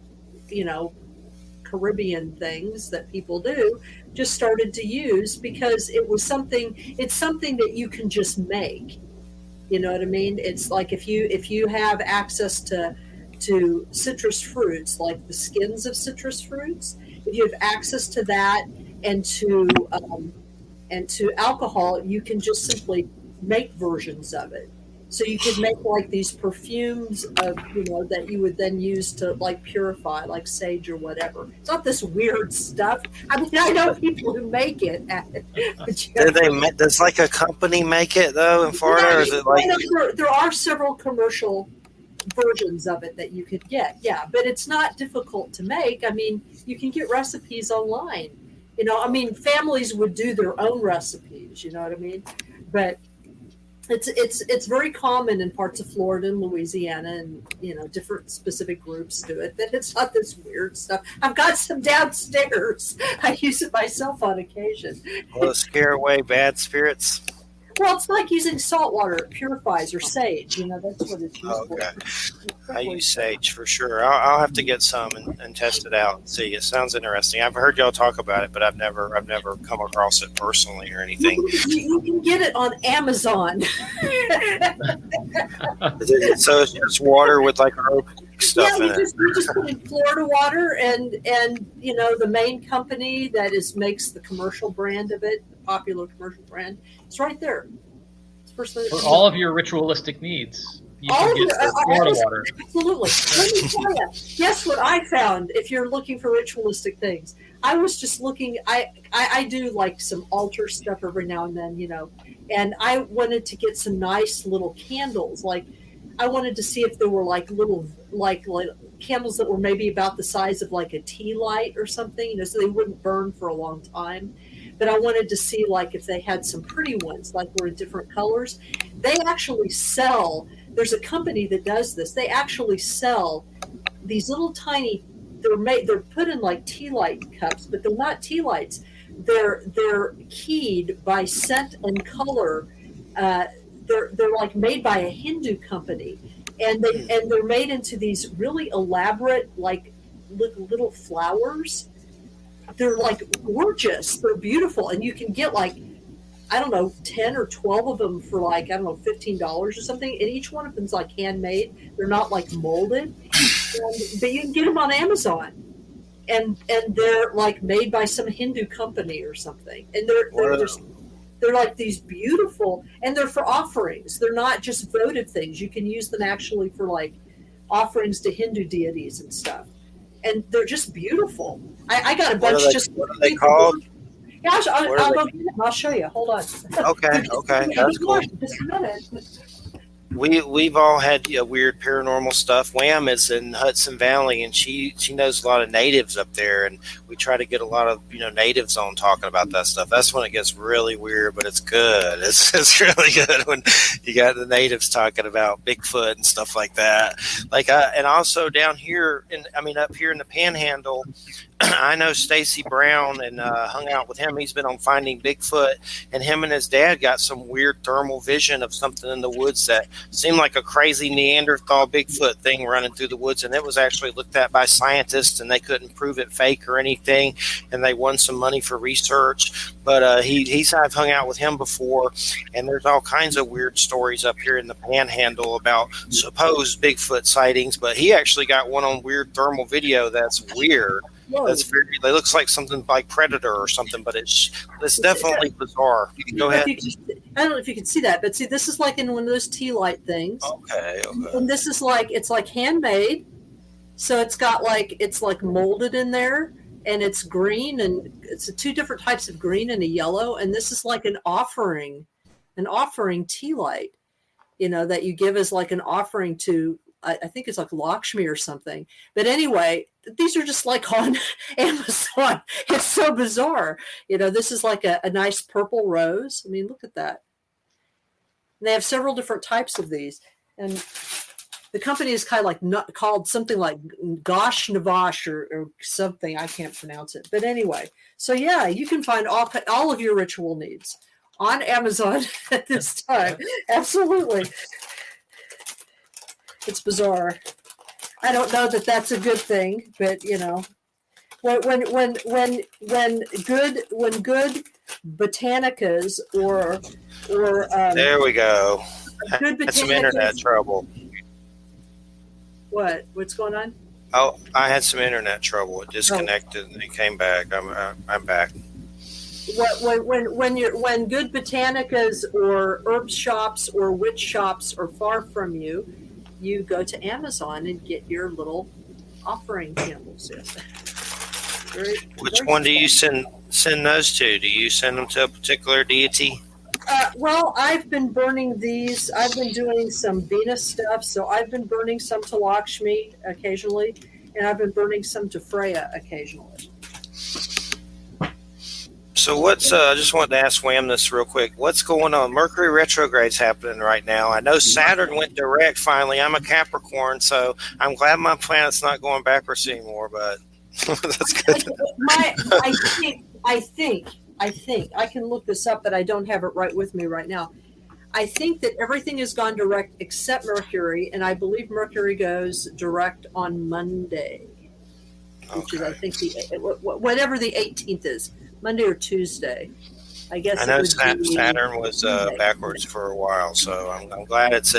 Caribbean things that people do just started to use because it's something that you can just make. You know what I mean? It's like if you have access to to citrus fruits, like the skins of citrus fruits, if you have access to that and to alcohol, you can just simply make versions of it. So you could make like these perfumes of, that you would then use to like purify, like sage or whatever. It's not this weird stuff. I mean, I know people who make it. Does like a company make it though in Florida, or is it like? There are several commercial versions of it that you could get, yeah, but it's not difficult to make. I mean, you can get recipes online. I mean, families would do their own recipes. You know what I mean? But it's very common in parts of Florida and Louisiana, and different specific groups do it. That it's not this weird stuff. I've got some downstairs. I use it myself on occasion. Will it scare away bad spirits? Well, it's like using salt water. It purifies, or sage. That's what it's used for. I use sage for sure. I'll have to get some and test it out and see. It sounds interesting. I've heard y'all talk about it, but I've never come across it personally or anything. You can get it on Amazon. So it's just water with like herb stuff in it. You just put in Florida water, and the main company that makes the commercial brand of it, the popular commercial brand, it's right there. For all of your ritualistic needs, you can get Florida water. Absolutely. Let me tell you, guess what I found if you're looking for ritualistic things? I was just looking, I do like some altar stuff every now and then, and I wanted to get some nice little candles. Like, I wanted to see if there were like little, like candles that were maybe about the size of like a tea light or something, so they wouldn't burn for a long time. But I wanted to see like if they had some pretty ones, like were in different colors. They actually sell, there's a company that does this. They actually sell these little tiny, they're put in like tea light cups, but they're not tea lights. They're keyed by scent and color. They're like made by a Hindu company, and they're made into these really elaborate like little flowers. They're like gorgeous. They're beautiful, and you can get like, I don't know, 10 or 12 of them for like, I don't know, $15 or something. And each one of them's like handmade. They're not like molded, but you can get them on Amazon, and they're like made by some Hindu company or something. And they're like these beautiful, and they're for offerings. They're not just votive things. You can use them actually for like offerings to Hindu deities and stuff. And they're just beautiful. I got a bunch. What are they called? Yeah, I'll go get them. I'll show you. Hold on. Okay, that's cool. Just a minute. We've all had weird paranormal stuff. Wham is in Hudson Valley, and she knows a lot of natives up there, and we try to get a lot of natives on talking about that stuff. That's when it gets really weird, but it's good. It's really good when you got the natives talking about Bigfoot and stuff like that. And also down here, up here in the Panhandle, I know Stacy Brown, and hung out with him. He's been on Finding Bigfoot, and him and his dad got some weird thermal vision of something in the woods that seemed like a crazy Neanderthal Bigfoot thing running through the woods, and it was actually looked at by scientists, and they couldn't prove it fake or anything, and they won some money for research. But I've hung out with him before, and there's all kinds of weird stories up here in the Panhandle about supposed Bigfoot sightings, but he actually got one on weird thermal video that's weird. That's very. It looks like something like Predator or something, but it's definitely bizarre. You can go ahead. I don't know if you can see that, but see, this is like in one of those tea light things. Okay. And this is it's like handmade, so it's like molded in there, and it's green, and it's two different types of green and a yellow, and this is like an offering tea light, that you give as like an offering to. I think it's like Lakshmi or something. But anyway, these are just like on Amazon. It's so bizarre. This is like a nice purple rose. I mean, look at that. And they have several different types of these. And the company is kind of like called something like Gosh Navash or something. I can't pronounce it. But anyway, so yeah, you can find all of your ritual needs on Amazon at this time. Absolutely. It's bizarre. I don't know that that's a good thing, but when good botanicas or there we go. Good That's some internet trouble. What's going on? Oh, I had some internet trouble. It Oh. disconnected and it came back. I'm back. When good botanicas or herb shops or witch shops are far from you, you go to Amazon and get your little offering candles. Which one do you send those to? Do you send them to a particular deity? Well, I've been burning these. I've been doing some Venus stuff, so I've been burning some to Lakshmi occasionally, and I've been burning some to Freya occasionally. So what's I just wanted to ask Wham this real quick. What's going on? Mercury retrograde's happening right now. I know Saturn went direct finally. I'm a Capricorn, so I'm glad my planet's not going backwards anymore, but that's good. I think I can look this up, but I don't have it right with me right now. I think that everything has gone direct except Mercury, and I believe Mercury goes direct on Monday, which is I think whatever the 18th is, Monday or Tuesday. I guess I know Saturn was backwards for a while, so I'm glad it's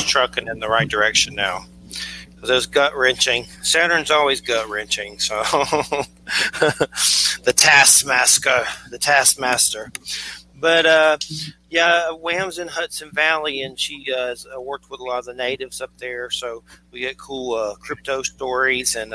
trucking in the right direction now. Because it was gut wrenching. Saturn's always gut wrenching, so the taskmaster. But yeah, Wham's in Hudson Valley, and she worked with a lot of the natives up there, so we get cool crypto stories and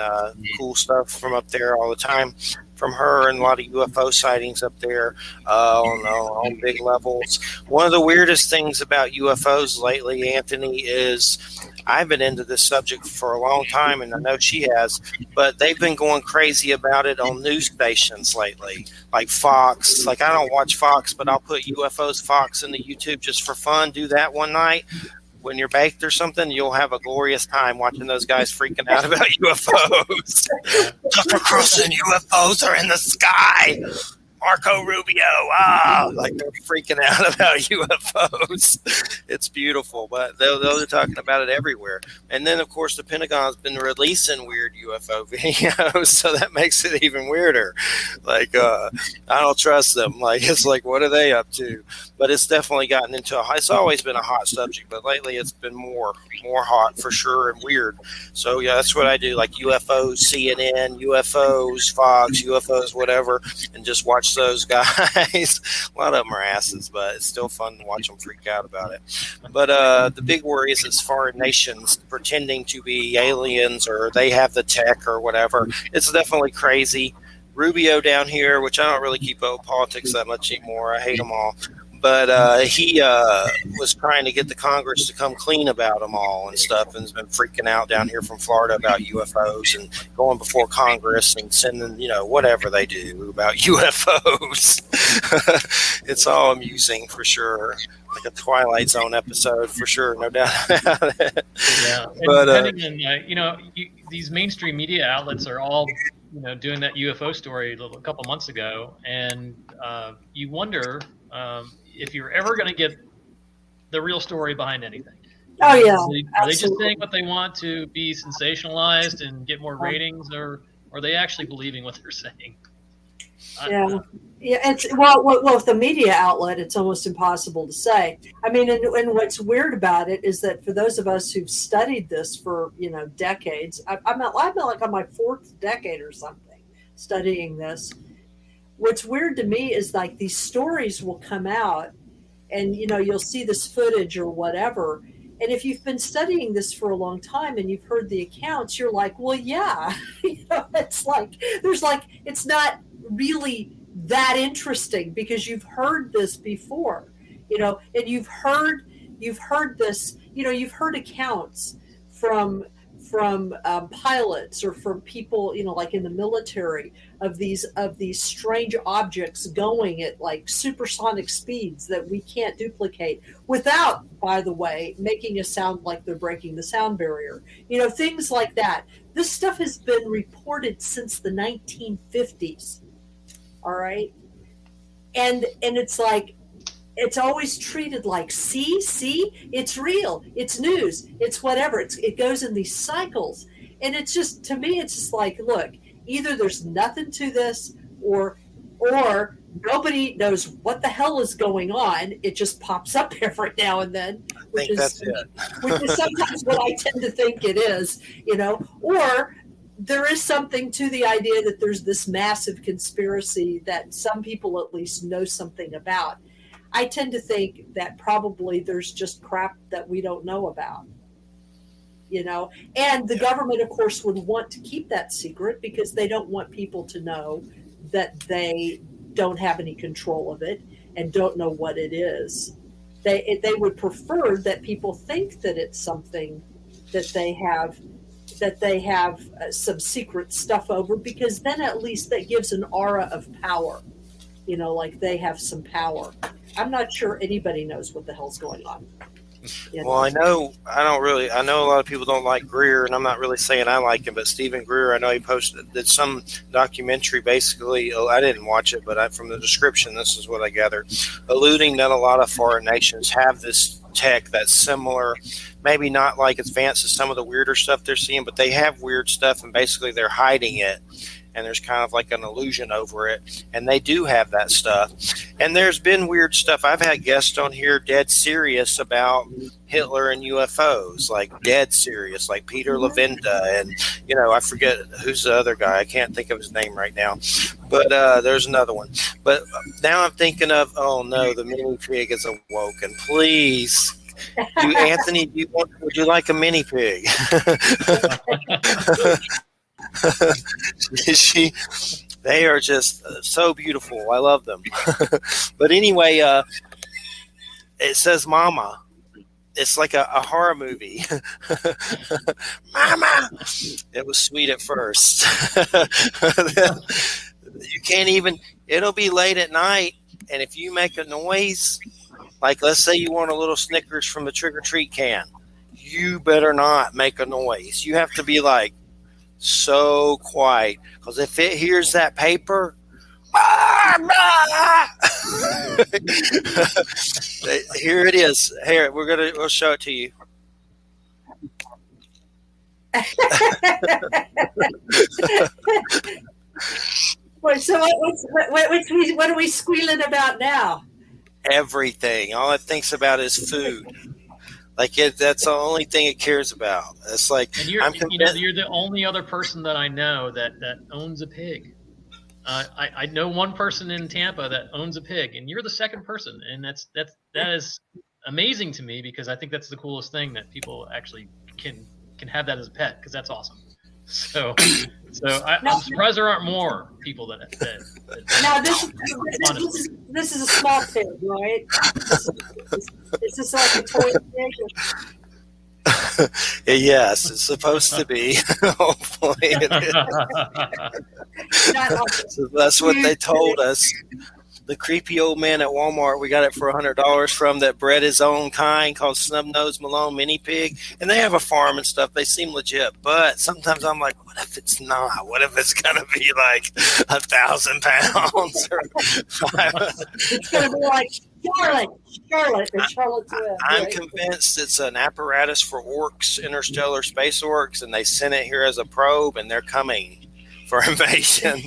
cool stuff from up there all the time from her, and a lot of UFO sightings up there on big levels. One of the weirdest things about UFOs lately, Anthony, is I've been into this subject for a long time, and I know she has, but they've been going crazy about it on news stations lately, like Fox. Like, I don't watch Fox, but I'll put UFOs Fox into YouTube just for fun. Do that one night. When you're baked or something, you'll have a glorious time watching those guys freaking out about UFOs. Tucker Carlson, UFOs are in the sky. Marco Rubio, like they're freaking out about UFOs. It's beautiful, but they're talking about it everywhere. And then, of course, the Pentagon's been releasing weird UFO videos, so that makes it even weirder. Like, I don't trust them. Like, it's like, what are they up to? But it's definitely gotten into it's always been a hot subject, but lately it's been more hot for sure and weird. So, yeah, that's what I do, like UFOs, CNN, UFOs, Fox, UFOs, whatever, and just watch those guys. A lot of them are asses, but it's still fun to watch them freak out about it. But the big worry is it's foreign nations pretending to be aliens, or they have the tech or whatever. It's definitely crazy. Rubio down here, which I don't really keep up with politics that much anymore. I hate them all. But he was trying to get the Congress to come clean about them all and stuff, and has been freaking out down here from Florida about UFOs and going before Congress and sending, whatever they do about UFOs. It's all amusing for sure. Like a Twilight Zone episode for sure, no doubt about it. Yeah, but depending on, these mainstream media outlets are all, doing that UFO story a couple months ago, and you wonder if you're ever going to get the real story behind anything. Oh yeah, are they just saying what they want to be sensationalized and get more ratings, or are they actually believing what they're saying? Yeah. It's well, with the media outlet, it's almost impossible to say. I mean, and what's weird about it is that for those of us who've studied this for decades, I'm like on my fourth decade or something studying this. What's weird to me is like these stories will come out, and you'll see this footage or whatever. And if you've been studying this for a long time and you've heard the accounts, you're like, well, yeah, it's like it's not really that interesting because you've heard this before, and you've heard this, you've heard accounts from pilots or from people, like in the military of these strange objects going at like supersonic speeds that we can't duplicate without, by the way, making a sound like they're breaking the sound barrier. Things like that. This stuff has been reported since the 1950s. All right. And it's like, it's always treated like, see, it's real, it's news, it's whatever. It goes in these cycles. And it's just, to me, it's just like, look, either there's nothing to this, or or nobody knows what the hell is going on. It just pops up every now and then, I think that's it. which is sometimes what I tend to think it is, or there is something to the idea that there's this massive conspiracy that some people at least know something about. I tend to think that probably there's just crap that we don't know about, and the government, of course, would want to keep that secret because they don't want people to know that they don't have any control of it and don't know what it is. They would prefer that people think that it's something that they have some secret stuff over, because then at least that gives an aura of power, like they have some power. I'm not sure anybody knows what the hell's going on. Well, I know a lot of people don't like Greer, and I'm not really saying I like him, but Stephen Greer, I know he did some documentary, basically. I didn't watch it, but from the description, this is what I gathered, alluding that a lot of foreign nations have this tech that's similar, maybe not like advanced as some of the weirder stuff they're seeing, but they have weird stuff, and basically they're hiding it. And there's kind of like an illusion over it. And they do have that stuff. And there's been weird stuff. I've had guests on here dead serious about Hitler and UFOs, like dead serious, like Peter Levenda. And, I forget who's the other guy. I can't think of his name right now. But there's another one. But now I'm thinking of, oh, no, the mini pig is awoken. Please. Anthony, would you like a mini pig? They are just so beautiful. I love them. But anyway, it says mama. It's like a horror movie. Mama. It was sweet at first. You can't even, it'll be late at night, and if you make a noise, like let's say you want a little Snickers from the trick-or-treat can, you better not make a noise. You have to be like, so quiet, because if it hears that paper, here it is. Here, we'll show it to you. Wait, so what are we squealing about now? Everything. All it thinks about is food. Like that's the only thing it cares about. It's like, and you're the only other person that I know that owns a pig. I know one person in Tampa that owns a pig, and you're the second person, and that is amazing to me, because I think that's the coolest thing, that people actually can have that as a pet, because that's awesome. So I'm surprised there aren't more people that now this is a small pig, right? Is this like a toy pig? Yes, it's supposed to be. Hopefully it is. So that's what they told us. The creepy old man at Walmart, we got it for $100 from, that bred his own kind, called Snub-Nosed Malone Mini Pig. And they have a farm and stuff. They seem legit. But sometimes I'm like, what if it's not? What if it's going to be like 1,000 pounds? Or it's going to be like Charlotte. I'm convinced it's an apparatus for orcs, interstellar space orcs, and they sent it here as a probe, and they're coming for invasion.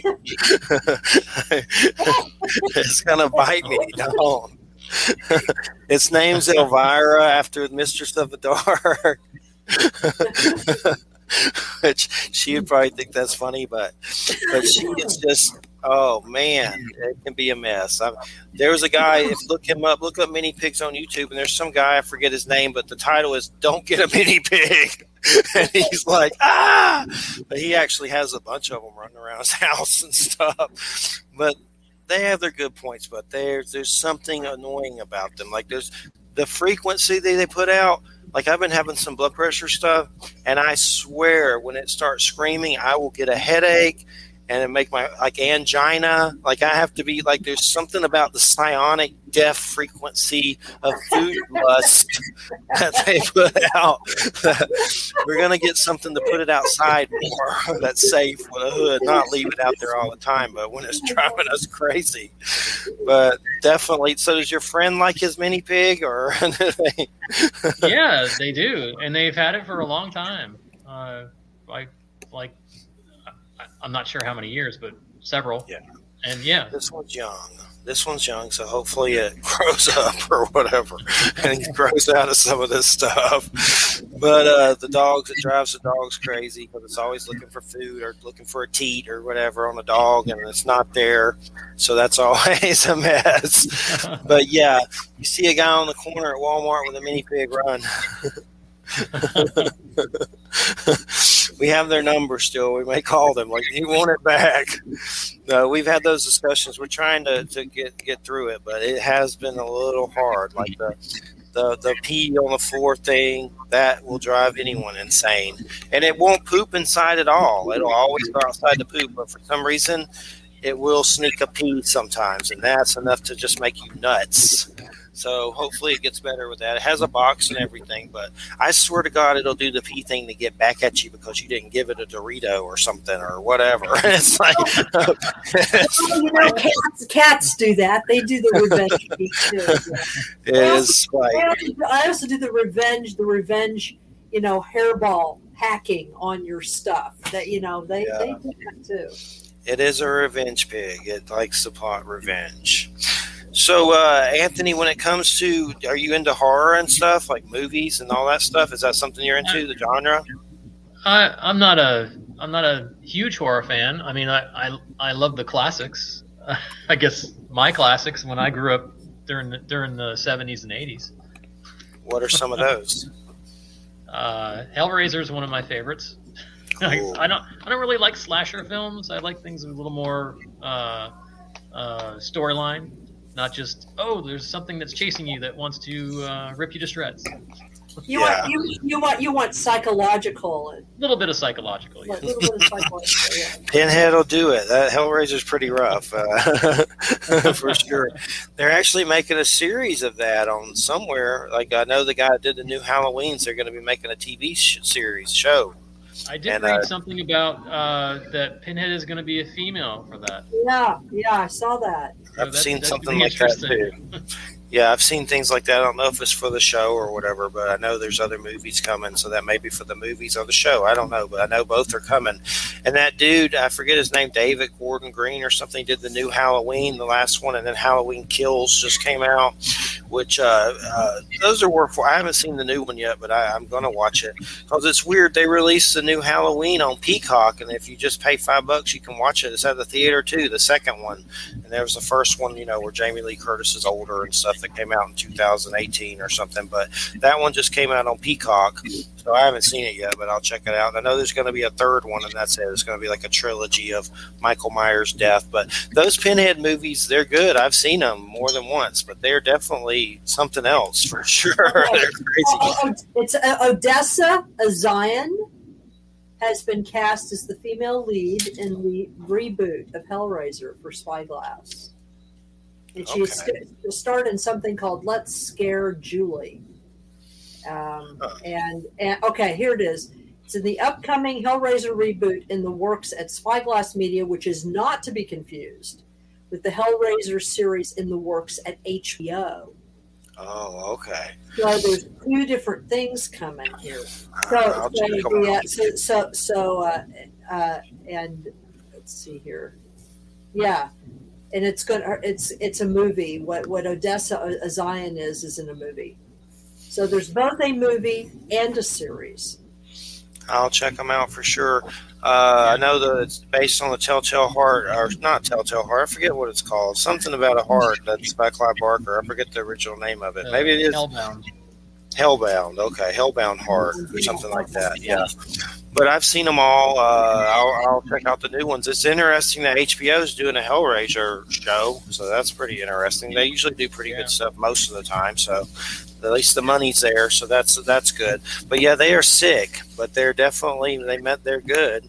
It's gonna bite me. Don't. Its name's Elvira, after the Mistress of the Dark. Which she would probably think that's funny, but she is just, oh man, it can be a mess. There was a guy, look up mini pigs on YouTube, and there's some guy, I forget his name, but the title is "Don't Get a Mini Pig." And he's like, but he actually has a bunch of them running around his house and stuff. But they have their good points, but there's something annoying about them. Like there's the frequency they put out. Like I've been having some blood pressure stuff, and I swear when it starts screaming, I will get a headache and it make my angina. Like I have to be like, there's something about the psionic death frequency of food lust that they put out. We're going to get something to put it outside more that's safe with a hood, not leave it out there all the time, but when it's driving us crazy. But definitely. So does your friend like his mini pig, or? Yeah, they do. And they've had it for a long time. I'm not sure how many years, but several. Yeah. And yeah, This one's young. This one's young, so hopefully it grows up or whatever and grows out of some of this stuff. But the dogs, it drives the dogs crazy because it's always looking for food or looking for a teat or whatever on the dog, and it's not there. So that's always a mess. But yeah, you see a guy on the corner at Walmart with a mini pig, run. We have their number still. We may call them like, you want it back. No, we've had those discussions. We're trying to get through it, but it has been a little hard. Like the pee on the floor thing, that will drive anyone insane. And it won't poop inside at all. It'll always go outside to poop, but for some reason it will sneak a pee sometimes, and that's enough to just make you nuts. So hopefully it gets better with that. It has a box and everything, but I swear to God, it'll do the pee thing to get back at you because you didn't give it a Dorito or something or whatever. It's like, cats do that. They do the revenge pee too. It is like, I also do the revenge, hairball hacking on your stuff. That they do that too. It is a revenge pig. It likes to plot revenge. So, Anthony, when it comes to, are you into horror and stuff, like movies and all that stuff? Is that something you're into, the genre? I'm not a huge horror fan. I mean, I love the classics. I guess my classics when I grew up during the 70s and 80s. What are some of those? Hellraiser is one of my favorites. Cool. I don't really like slasher films. I like things with a little more storyline. Not just, there's something that's chasing you that wants to rip you to shreds. You want psychological. A little bit of psychological, yeah. Pinhead will do it. That Hellraiser's pretty rough, for sure. They're actually making a series of that on somewhere. Like, I know the guy that did the new Halloweens. They're going to be making a TV show. I did read something about that Pinhead is going to be a female for that. Yeah, I saw that. I've seen something like that too. Yeah, I've seen things like that. I don't know if it's for the show or whatever, but I know there's other movies coming, so that may be for the movies or the show. I don't know, but I know both are coming. And that dude, I forget his name, David Gordon Green or something, did the new Halloween, the last one, and then Halloween Kills just came out, which those are worthwhile. I haven't seen the new one yet, but I'm going to watch it because it's weird. They released the new Halloween on Peacock, and if you just pay $5, you can watch it. It's at the theater too, the second one. And there was the first one, where Jamie Lee Curtis is older and stuff, that came out in 2018 or something, but that one just came out on Peacock, so I haven't seen it yet, but I'll check it out. I know there's going to be a third one, and that's it. It's going to be like a trilogy of Michael Myers' death, but those Pinhead movies, they're good. I've seen them more than once, but they're definitely something else for sure. They're crazy. It's Odessa Zion has been cast as the female lead in the reboot of Hellraiser for Spyglass. And she starred in something called Let's Scare Julie. And okay, here it is. It's in the upcoming Hellraiser reboot in the works at Spyglass Media, which is not to be confused with the Hellraiser series in the works at HBO. Oh, okay. So there's two different things coming here. And let's see here. Yeah. And it's a movie. What Odessa Zion is in a movie. So there's both a movie and a series. I'll check them out for sure. I know that it's based on the Telltale Heart, or not Telltale Heart. I forget what it's called. Something about a heart. That's by Clive Barker. I forget the original name of it. Maybe it is Hellbound. Okay, Hellbound Heart or something like that. Yeah. But I've seen them all. I'll check out the new ones. It's interesting that HBO is doing a Hellraiser show, so that's pretty interesting. They usually do pretty good stuff most of the time, so at least the money's there, so that's good. But yeah, they are sick, but they're good,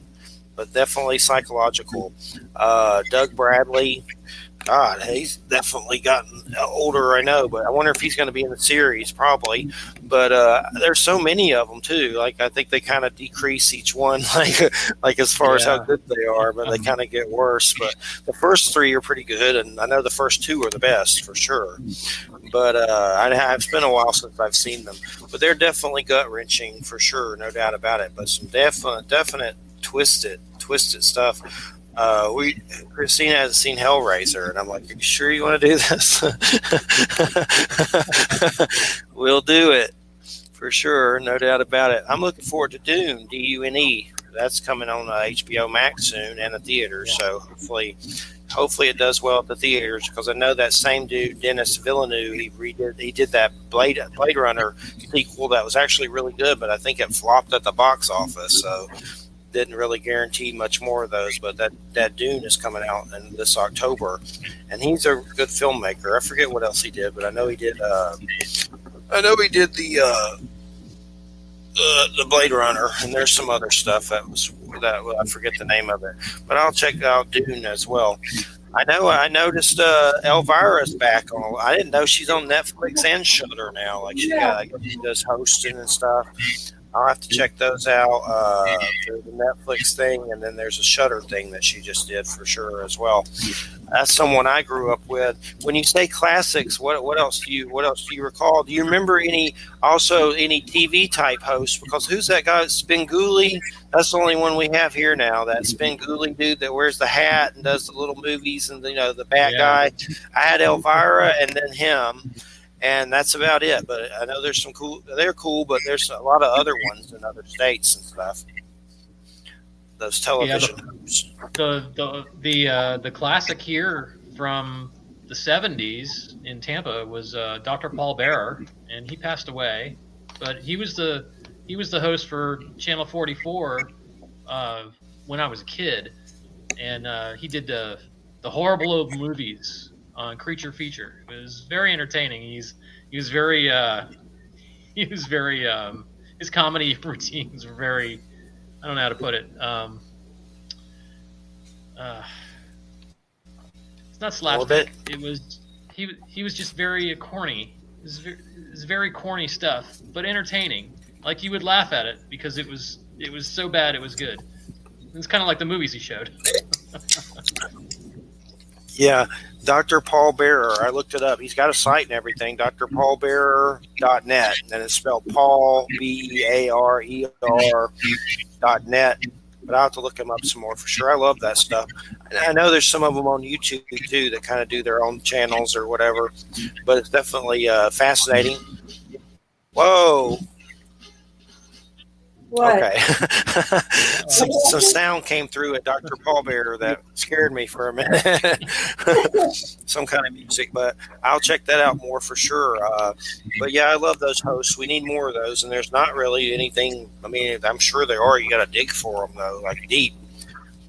but definitely psychological. Doug Bradley, God, he's definitely gotten older, I know, but I wonder if he's going to be in the series, probably. But there's so many of them too. Like, I think they kind of decrease each one, like as far as how good they are, but they kind of get worse. But the first three are pretty good, and I know the first two are the best for sure. But it's been a while since I've seen them. But they're definitely gut wrenching for sure, no doubt about it. But some definite twisted stuff. Christina hasn't seen Hellraiser, and I'm like, "Are you sure you want to do this?" We'll do it for sure, no doubt about it. I'm looking forward to Dune, Dune. That's coming on HBO Max soon and the theaters. So hopefully it does well at the theaters, because I know that same dude, Denis Villeneuve, he did that Blade Runner sequel that was actually really good, but I think it flopped at the box office. So didn't really guarantee much more of those, but that Dune is coming out in this October, and he's a good filmmaker. I forget what else he did, but I know he did. The Blade Runner, and there's some other stuff that I forget the name of it, but I'll check out Dune as well. I noticed Elvira's back on. I didn't know she's on Netflix and Shudder now. Like she does hosting and stuff. I'll have to check those out. There's a Netflix thing, and then there's a Shudder thing that she just did for sure as well. That's someone I grew up with. When you say classics, what else do you recall? Do you remember any TV type hosts? Because who's that guy, Spenguli? That's the only one we have here now. That Spenguli dude that wears the hat and does the little movies, and the bad guy. I had Elvira and then him. And that's about it. But I know there's some cool. They're cool, but there's a lot of other ones in other states and stuff. Those television. The classic here from the 70s in Tampa was Dr. Paul Bearer, and he passed away. But he was the host for Channel 44 when I was a kid, and he did the horrible old movies on Creature Feature. It was very entertaining. He was very his comedy routines were very, I don't know how to put it. It's not slapstick. It was he was just very corny. It was very corny stuff, but entertaining. Like you would laugh at it because it was so bad it was good. It's kind of like the movies he showed. Yeah, Dr. Paul Bearer. I looked it up. He's got a site and everything, drpaulbearer.net. And it's spelled Paul, BEARER.net. But I'll have to look him up some more for sure. I love that stuff. And I know there's some of them on YouTube, too, that kind of do their own channels or whatever. But it's definitely fascinating. Whoa. What? Okay. some sound came through at Dr. Paul Bearer that scared me for a minute. Some kind of music, but I'll check that out more for sure. But yeah, I love those hosts. We need more of those, and there's not really anything. I mean, I'm sure there are. You got to dig for them though, like deep,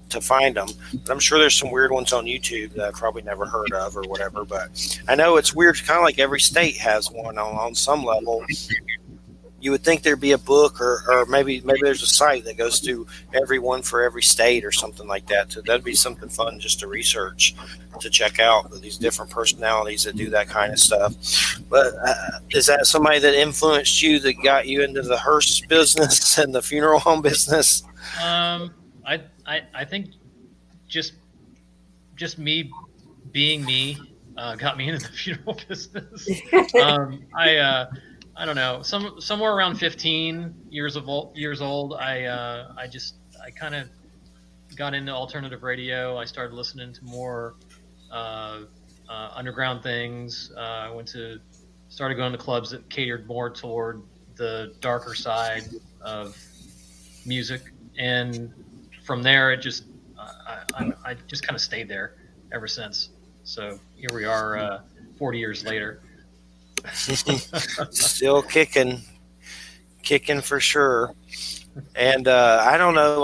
to find them. But I'm sure there's some weird ones on YouTube that I've probably never heard of or whatever. But I know it's weird. Kind of like every state has one on some level. You would think there'd be a book or maybe there's a site that goes through everyone for every state or something like that. So that'd be something fun just to research, to check out these different personalities that do that kind of stuff. But is that somebody that influenced you, that got you into the hearse business and the funeral home business? I think just me being me got me into the funeral business. I don't know, somewhere around 15 years old. I kind of got into alternative radio. I started listening to more underground things. I started going to clubs that catered more toward the darker side of music, and from there, it just I just kind of stayed there ever since. So here we are, 40 years later. Still kicking for sure. And I don't know,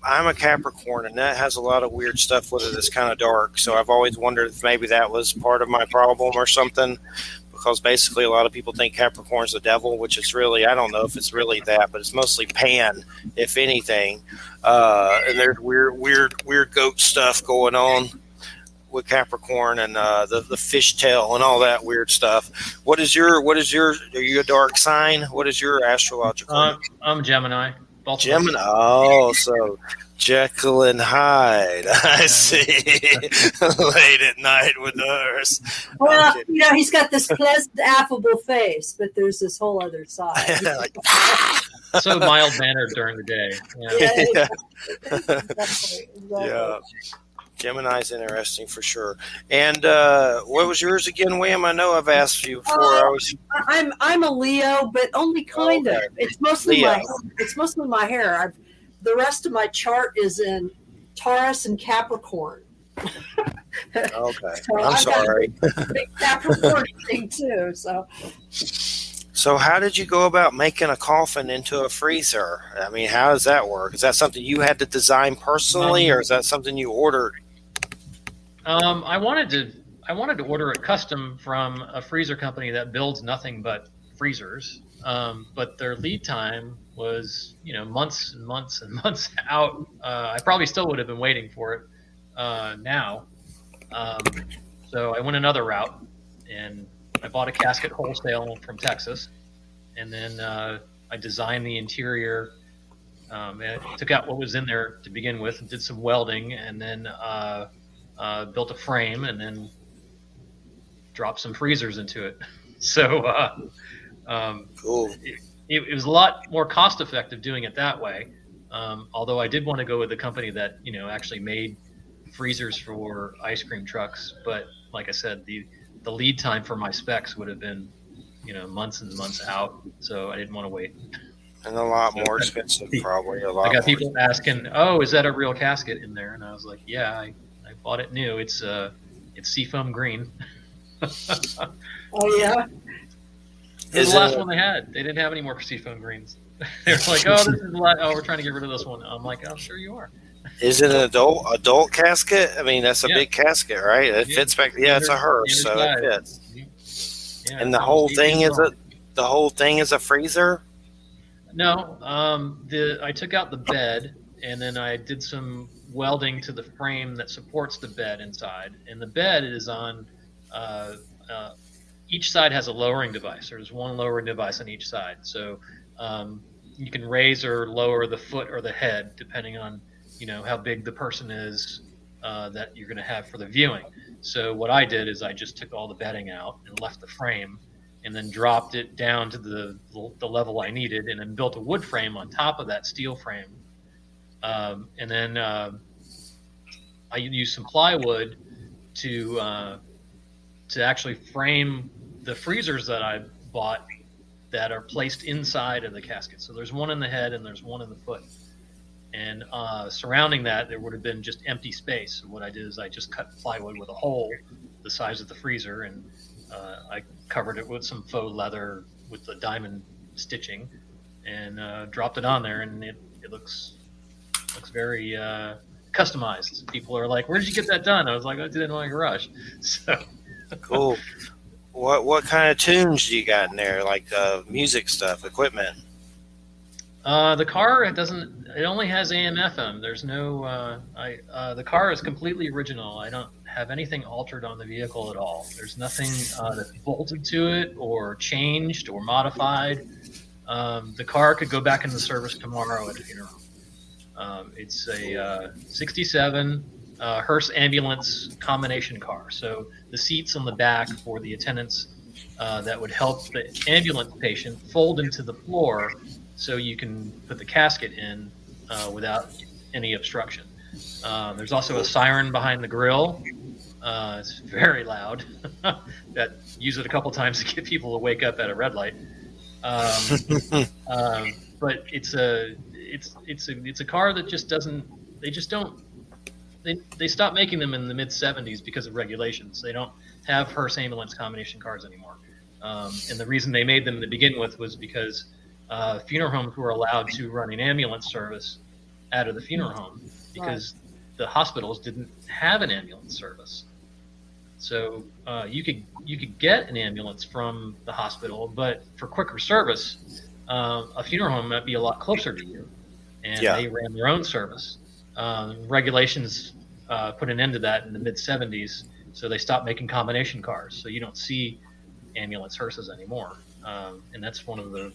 I'm a Capricorn, and that has a lot of weird stuff with it that's kind of dark. So I've always wondered if maybe that was part of my problem or something, because basically a lot of people think Capricorn's the devil, which it's really, I don't know if it's really that, but it's mostly Pan, if anything. And there's weird goat stuff going on with Capricorn and the fishtail and all that weird stuff. Are you a dark sign? What is your astrological? I'm Gemini. Gemini. Oh, so Jekyll and Hyde. I see. Late at night with the hearse. Well, he's got this pleasant, affable face, but there's this whole other side. Like, So mild mannered during the day. Yeah. Yeah, Yeah. exactly. Yeah. Gemini's interesting for sure. And what was yours again, William? I know I've asked you before. I'm a Leo, but only kind of. Okay. It's mostly Leo. my hair. The rest of my chart is in Taurus and Capricorn. Okay. So I'm I've got sorry. a big Capricorn thing too. So how did you go about making a coffin into a freezer? I mean, how does that work? Is that something you had to design personally, or is that something you ordered? I wanted to order it custom from a freezer company that builds nothing but freezers. But their lead time was, months and months and months out. I probably still would have been waiting for it now. So I went another route, and I bought a casket wholesale from Texas, and then I designed the interior. And took out what was in there to begin with, and did some welding, and then built a frame, and then dropped some freezers into it. So Cool. it was a lot more cost effective doing it that way. Although I did want to go with a company that actually made freezers for ice cream trucks, but like I said, the lead time for my specs would have been months and months out, so I didn't want to wait. And a lot more expensive, probably. A lot. I got people asking, "Oh, is that a real casket in there?" And I was like, "Yeah, I bought it new. It's seafoam green." Oh yeah. It was the last one they had. They didn't have any more seafoam greens. They were like, "Oh, this is the last. Oh, we're trying to get rid of this one." I'm like, "I'm sure you are." Is it an adult casket? I mean, that's a big casket, right? It fits back. Yeah, it's a hearse, so it fits. Yeah, and the whole thing is a freezer. No, I took out the bed, and then I did some welding to the frame that supports the bed inside. And the bed is on each side has a lowering device. There's one lowering device on each side, so you can raise or lower the foot or the head depending on how big the person is that you're going to have for the viewing. So what I did is I just took all the bedding out and left the frame, and then dropped it down to the level I needed, and then built a wood frame on top of that steel frame. And then I used some plywood to actually frame the freezers that I bought that are placed inside of the casket. So there's one in the head and there's one in the foot. And surrounding that, there would have been just empty space. So what I did is I just cut plywood with a hole the size of the freezer, and I covered it with some faux leather with the diamond stitching, and dropped it on there, and it looks very customized. People are like, "Where did you get that done?" I was like, "I did it in my garage." So Cool. What kind of tunes do you got in there? Like music stuff, equipment? The car it only has AM FM. There's no the car is completely original. I don't have anything altered on the vehicle at all. There's nothing that's bolted to it or changed or modified. The car could go back into service tomorrow at a funeral. It's a 67 Hearse ambulance combination car. So the seats on the back for the attendants that would help the ambulance patient fold into the floor so you can put the casket in without any obstruction. There's also a siren behind the grill. It's very loud. That use it a couple times to get people to wake up at a red light. But it's a car that just doesn't. They just don't. They stopped making them in the mid '70s because of regulations. They don't have Hearse ambulance combination cars anymore. And the reason they made them to begin with was because funeral homes were allowed to run an ambulance service out of the funeral home because the hospitals didn't have an ambulance service. So you could get an ambulance from the hospital, but for quicker service, a funeral home might be a lot closer to you, and they ran their own service. Regulations put an end to that in the mid '70s, so they stopped making combination cars. So you don't see ambulance hearses anymore, and that's one of the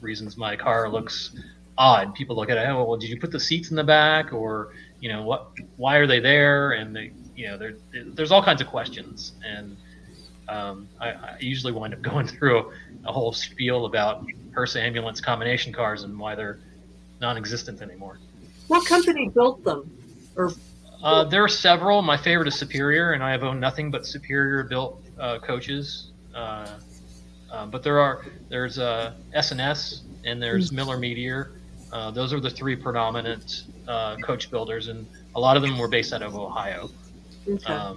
reasons my car looks odd. People look at it, oh, well, did you put the seats in the back, or what? Why are they there? And there's all kinds of questions, and I usually wind up going through a whole spiel about Hearse ambulance combination cars and why they're non-existent anymore. What company built them? Or there are several. My favorite is Superior, and I have owned nothing but Superior built coaches. But there's S&S and there's Miller Meteor. Those are the three predominant coach builders, and a lot of them were based out of Ohio. okay.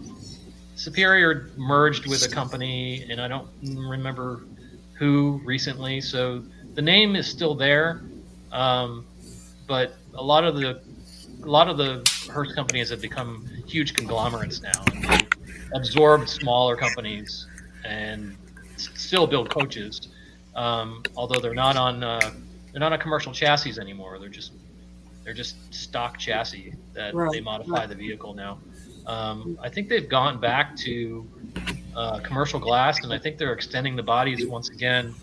Superior merged with a company, and I don't remember who recently. So the name is still there, but a lot of the Hearse companies have become huge conglomerates now, and they've absorbed smaller companies and still build coaches, although they're not on commercial chassis anymore. They're just stock chassis that Right, they modify right. the vehicle now. I think they've gone back to commercial glass, and I think they're extending the bodies once again,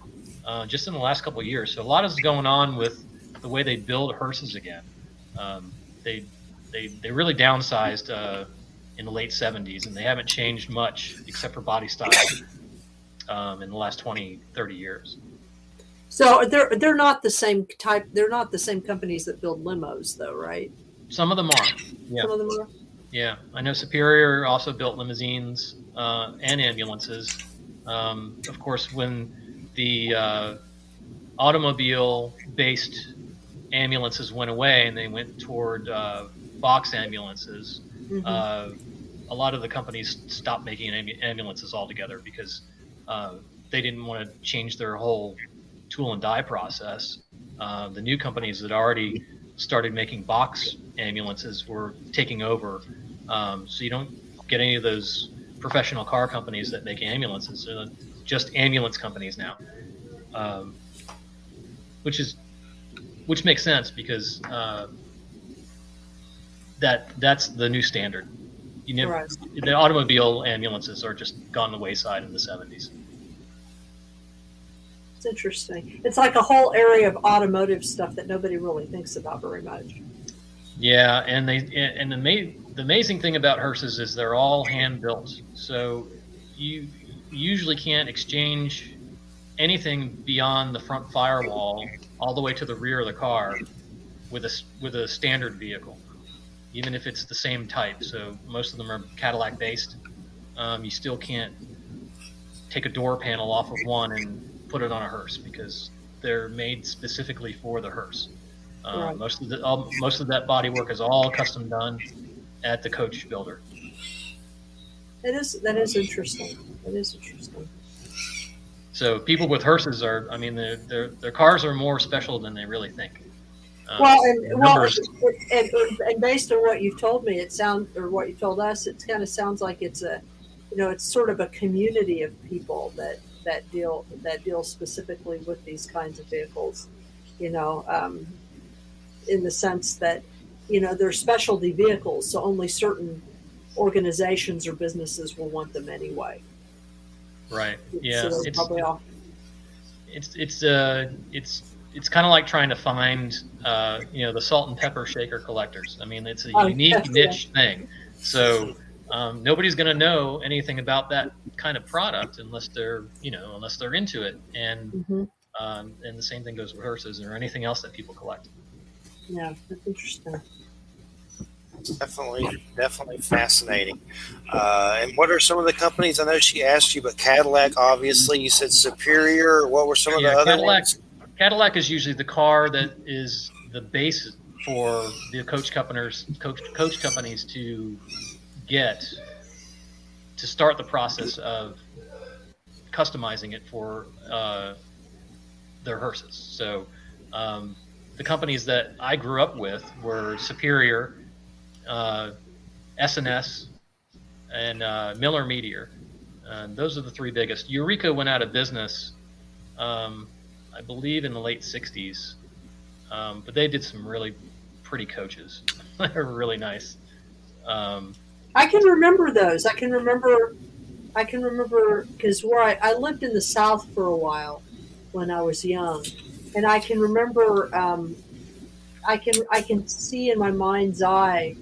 just in the last couple of years. So a lot is going on with the way they build hearses again. They really downsized in the late 70s, and they haven't changed much except for body style in the last 20, 30 years. So they're not the same type. They're not the same companies that build limos, though, right? Some of them are. Yeah. Some of them are. Yeah, I know Superior also built limousines and ambulances. Of course, when the automobile-based ambulances went away and they went toward box ambulances, a lot of the companies stopped making ambulances altogether because they didn't want to change their whole tool and die process. The new companies that already started making box ambulances were taking over. So you don't get any of those professional car companies that make ambulances. They're just ambulance companies now, which makes sense because that's the new standard. Right. The automobile ambulances are just gone the wayside in the 70s. It's interesting. It's like a whole area of automotive stuff that nobody really thinks about very much. Yeah, and the amazing thing about hearses is they're all hand built. So you usually can't exchange anything beyond the front firewall all the way to the rear of the car with a standard vehicle, even if it's the same type. So most of them are Cadillac based. You still can't take a door panel off of one and put it on a hearse because they're made specifically for the hearse. Right. Most of that body work is all custom done at the coach builder. That is interesting. That is interesting. So people with hearses their cars are more special than they really think. And based on what you've told me, what you told us, it kind of sounds like it's it's sort of a community of people that deal specifically with these kinds of vehicles, in the sense that, they're specialty vehicles, so only certain organizations or businesses will want them anyway. Right. Yeah. So It's kind of like trying to find the salt and pepper shaker collectors. I mean, it's a unique niche thing. So nobody's going to know anything about that kind of product unless they're into it. And and the same thing goes with hearses or anything else that people collect. Yeah, that's interesting. Definitely fascinating. And what are some of the companies? I know she asked you, but Cadillac, obviously, you said Superior. What were some of the other ones? Cadillac is usually the car that is the base for the coach companies to get to start the process of customizing it for their hearses. So the companies that I grew up with were Superior, S&S, and Miller Meteor. Those are the three biggest. Eureka went out of business, I believe, in the late 60s, but they did some really pretty coaches. They were really nice. I can remember those. I can remember because I lived in the South for a while when I was young, and I can remember. I can see in my mind's eye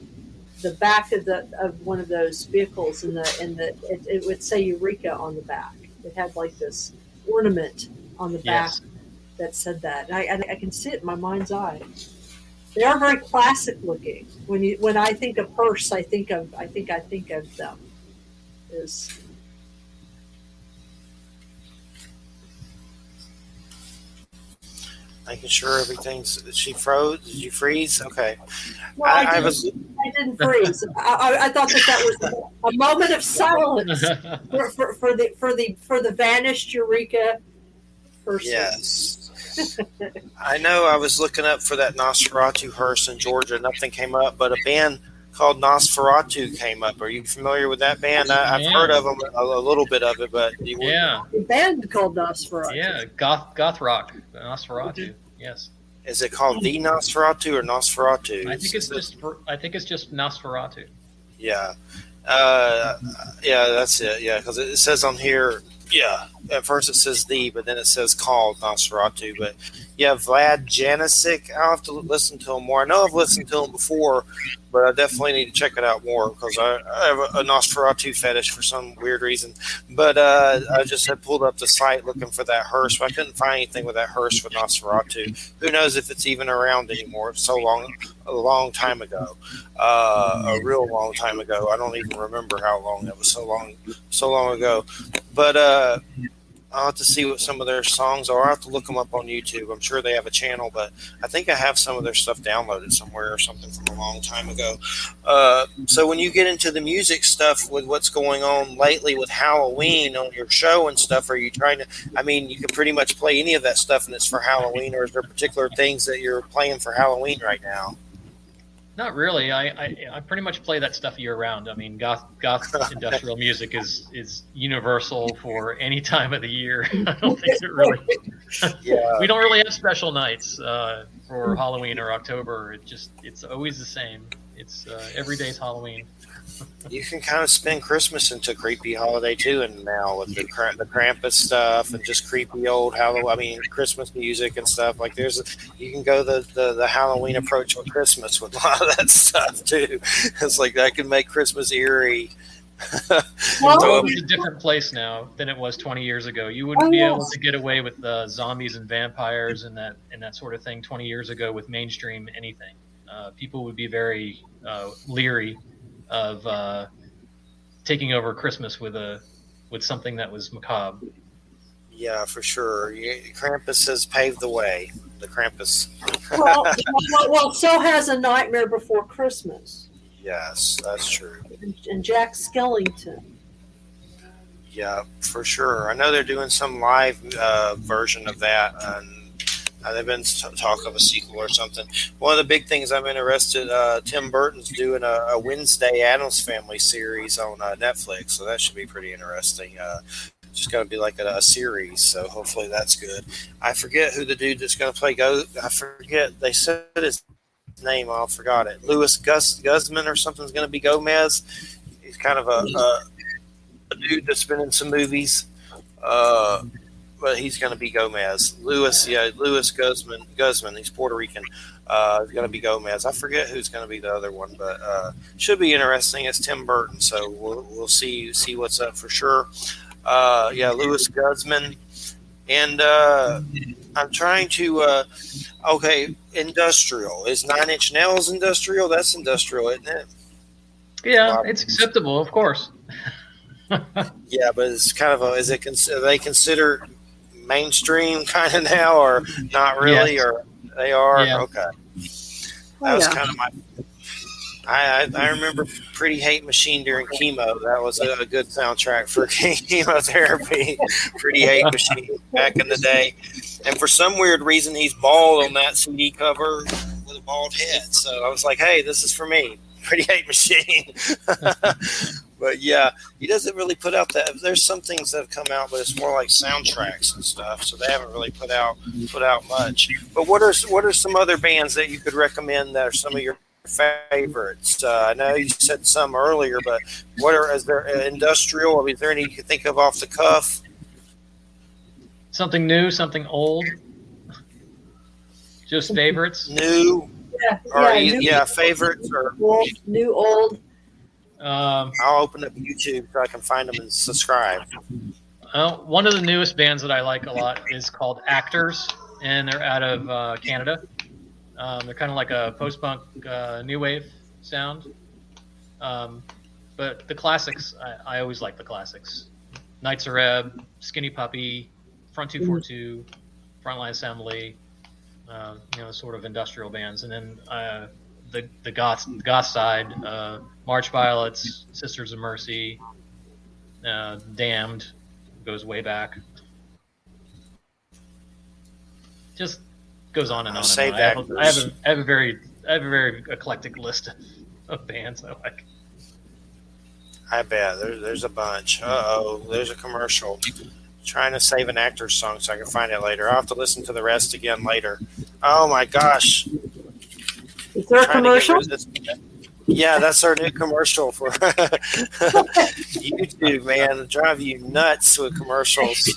the back of one of those vehicles, and it would say Eureka on the back. It had like this ornament on the back Yes. that said that. And I can see it in my mind's eye. They are very classic looking. When I think of Hearse, I think of them as Making sure everything's. She froze. Did you freeze? Okay. well, I was. I didn't freeze. I thought that was a moment of silence for the vanished Eureka person. Yes. I know. I was looking up for that Nosferatu hearse in Georgia. Nothing came up, but a band called Nosferatu came up. Are you familiar with that band? I've heard of them, a little bit of it, but Yeah. A band called Nosferatu. Yeah. Goth rock. Nosferatu. Yes. Is it called the Nosferatu or Nosferatu? I think it's just Nosferatu. Yeah. Yeah, that's it. Yeah, because it says on here. Yeah, at first it says the, but then it says called Nosferatu. But yeah, Vlad Janisic. I'll have to listen to him more. I know I've listened to him before, but I definitely need to check it out more because I have a Nosferatu fetish for some weird reason. But I just had pulled up the site looking for that hearse, but I couldn't find anything with that hearse for Nosferatu. Who knows if it's even around anymore? It's so long, a long time ago, a real long time ago. I don't even remember how long. It was so long ago. But I'll have to see what some of their songs are. I'll have to look them up on YouTube. I'm sure they have a channel, but I think I have some of their stuff downloaded somewhere or something from a long time ago. So when you get into the music stuff with what's going on lately with Halloween on your show and stuff, are you trying to, I mean, you can pretty much play any of that stuff and it's for Halloween, or is there particular things that you're playing for Halloween right now? Not really. I pretty much play that stuff year round. I mean, goth industrial music is universal for any time of the year. I don't think it really. Yeah. We don't really have special nights for Halloween or October. It's always the same. It's every day's Halloween. You can kind of spin Christmas into creepy holiday too, and now with the Krampus stuff and just creepy old Halloween, I mean Christmas music and stuff. Like you can go the Halloween approach with Christmas with a lot of that stuff too. It's like that can make Christmas eerie. Well, It's a different place now than it was 20 years ago. You wouldn't be able to get away with zombies and vampires and that sort of thing 20 years ago with mainstream anything. People would be very leery of taking over Christmas with something that was macabre. Yeah, for sure. Krampus has paved the way. The Krampus. well, so has A Nightmare Before Christmas. Yes, that's true. And Jack Skellington. Yeah, for sure. I know they're doing some live version of that, and they've been talk of a sequel or something. One of the big things I'm interested, Tim Burton's doing a Wednesday Addams Family series on Netflix, so that should be pretty interesting. Just going to be like a series, so hopefully that's good. I forget who the dude that's going to play I forget. They said his name. I forgot it. Louis Guzman or something's going to be Gomez. He's kind of a dude that's been in some movies. But he's going to be Gomez. Louis Guzman. He's Puerto Rican. He's going to be Gomez. I forget who's going to be the other one, but should be interesting. It's Tim Burton, so we'll see what's up for sure. Louis Guzman, and I'm trying to. Okay, industrial is 9 Inch Nails industrial. That's industrial, isn't it? Yeah, it's acceptable, of course. Yeah, but it's kind of are they considered mainstream kind of now, or not really, yes. Or they are? Yeah. Okay. That was kind of my. I remember Pretty Hate Machine during chemo. That was a good soundtrack for chemotherapy. Pretty Hate Machine back in the day. And for some weird reason, he's bald on that CD cover with a bald head. So I was like, hey, this is for me. Pretty Hate Machine. But yeah, he doesn't really put out that. There's some things that have come out, but it's more like soundtracks and stuff. So they haven't really put out much. But what are some other bands that you could recommend that are some of your favorites? I know you said some earlier, but is there industrial? I mean, is there any you could think of off the cuff? Something new, something old. Just favorites. New. Or new, favorites, or old, new, old. I'll open up YouTube so I can find them and subscribe. One of the newest bands that I like a lot is called Actors, and they're out of Canada. They're kind of like a post-punk new wave sound. But the classics, I always like the classics. Knights of Reb, Skinny Puppy, Front 242, Frontline Assembly, sort of industrial bands. And then the goth side, March Violets, Sisters of Mercy, Damned, goes way back. Just goes on and on and on. I have a very eclectic list of bands I like. I bet there's a bunch. There's a commercial. Trying to save an Actor's song so I can find it later. I'll have to listen to the rest again later. Oh my gosh! Is there a commercial? Yeah, that's our new commercial for YouTube, man. It'll drive you nuts with commercials.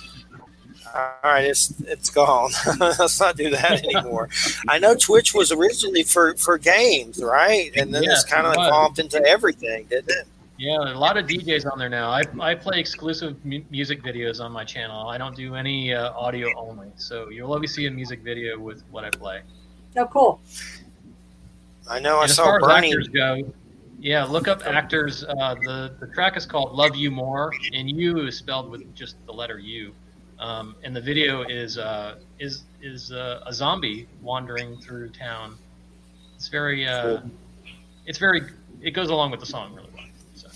All right, it's gone. Let's not do that anymore. I know Twitch was originally for games, right? And then it's kind of evolved into everything, didn't it? Yeah, a lot of DJs on there now. I play exclusive music videos on my channel. I don't do any audio only. So you'll always see a music video with what I play. Oh, cool. I know. And I saw Bernie. As far as actors go, yeah, look up Actors. The track is called "Love You More," and "You" is spelled with just the letter U. And the video is a zombie wandering through town. It's very it goes along with the song really well. So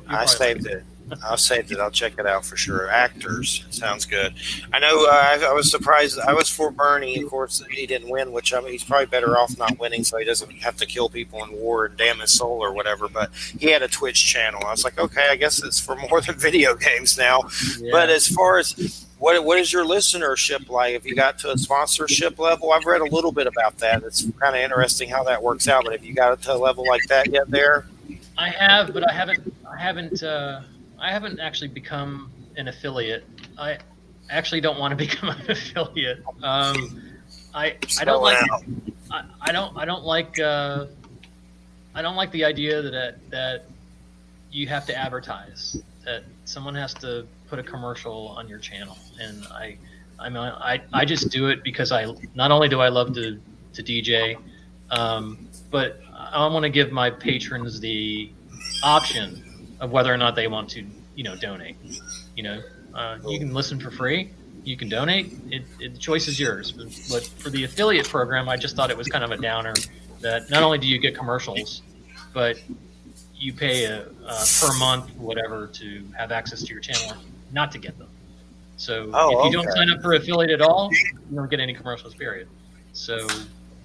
I saved it. I'll save it. I'll check it out for sure. Actors sounds good. I know. I was surprised. I was for Bernie. Of course, he didn't win, which he's probably better off not winning, so he doesn't have to kill people in war and damn his soul or whatever. But he had a Twitch channel. I was like, okay, I guess it's for more than video games now. Yeah. But as far as what is your listenership like? Have you got to a sponsorship level? I've read a little bit about that. It's kind of interesting how that works out. But have you got to a level like that yet? There, I have, but I haven't actually become an affiliate. I actually don't want to become an affiliate. I don't like the idea that you have to advertise, that someone has to put a commercial on your channel. And I just do it because not only do I love to DJ, but I want to give my patrons the option of whether or not they want to, donate. You can listen for free. You can donate. The choice is yours. But for the affiliate program, I just thought it was kind of a downer that not only do you get commercials, but you pay per month, whatever, to have access to your channel, not to get them. So if you don't sign up for affiliate at all, you don't get any commercials, period. So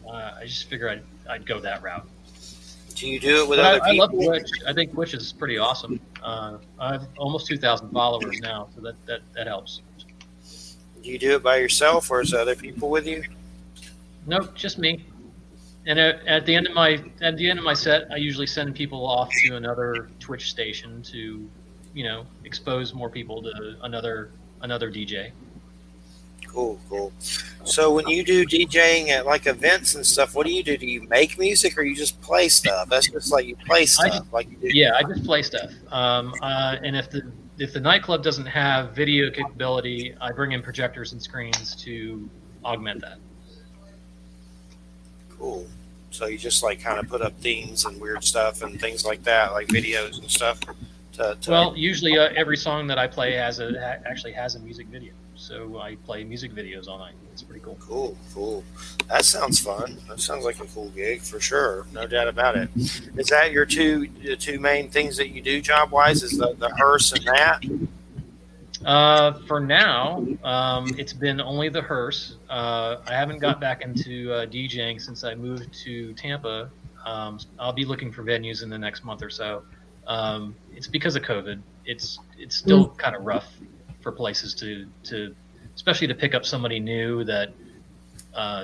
I just figure I'd go that route. Do you do it with other people? I love Twitch. I think Twitch is pretty awesome. I have almost 2,000 followers now, so that helps. Do you do it by yourself, or is there other people with you? Nope, just me. And at the end of my set, I usually send people off to another Twitch station to, expose more people to another DJ. Cool. So when you do DJing at like events and stuff, what do you do? Do you make music or you just play stuff? That's just like you play stuff, like you do. Yeah, I just play stuff. And if the nightclub doesn't have video capability, I bring in projectors and screens to augment that. Cool. So you just like kind of put up themes and weird stuff and things like that, like videos and stuff. Well, usually every song that I play actually has a music video. So I play music videos all night. It's pretty cool. Cool. That sounds fun. That sounds like a cool gig for sure. No doubt about it. Is that your two main things that you do job wise? Is the Hearse and that? For now, it's been only the Hearse. I haven't got back into DJing since I moved to Tampa. I'll be looking for venues in the next month or so. It's because of COVID. It's still kind of rough for places to especially to pick up somebody new that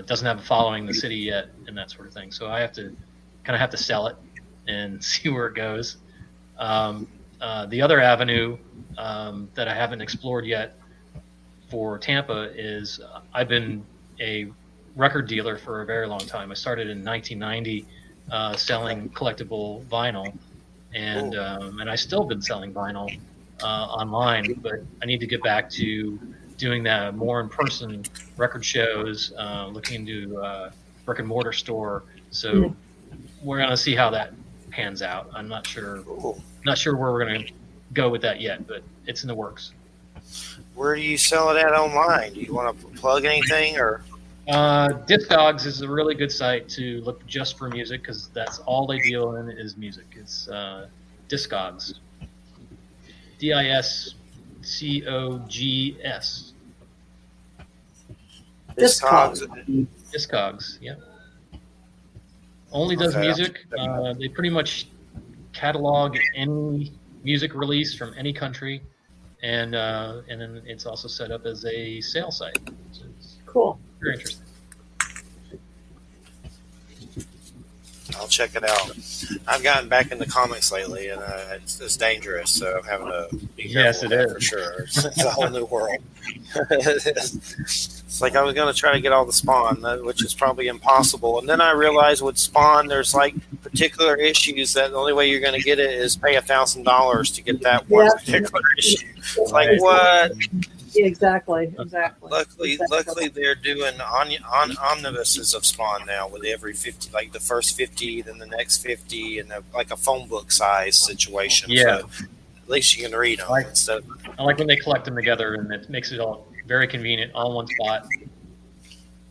doesn't have a following in the city yet and that sort of thing. So I have to sell it and see where it goes. The other avenue that I haven't explored yet for Tampa is I've been a record dealer for a very long time. I started in 1990 selling collectible vinyl, and I still been selling vinyl online, but I need to get back to doing that more in person, record shows, looking into brick and mortar store. So we're gonna see how that pans out. I'm not sure where we're gonna go with that yet, but it's in the works. Where do you sell it at online? Do you want to plug anything or? Discogs is a really good site to look just for music, because that's all they deal in is music. It's Discogs, DISCOGS. Discogs, yeah. Only does music. They pretty much catalog any music release from any country, and then it's also set up as a sale site. So it's Cool. very interesting. I'll check it out. I've gotten back into comics lately, and it's dangerous. So I'm having to be careful. Yes, it is for sure. It's a whole new world. It's like I was going to try to get all the Spawn, which is probably impossible. And then I realized with Spawn, there's like particular issues that the only way you're going to get it is pay $1,000 to get that one particular issue. It's like what? Yeah, exactly. Luckily, they're doing omnibuses of Spawn now with every 50, like the first 50, then the next 50, and like a phone book size situation. Yeah. So at least you can read them. I like when they collect them together, and it makes it all very convenient, all in one spot.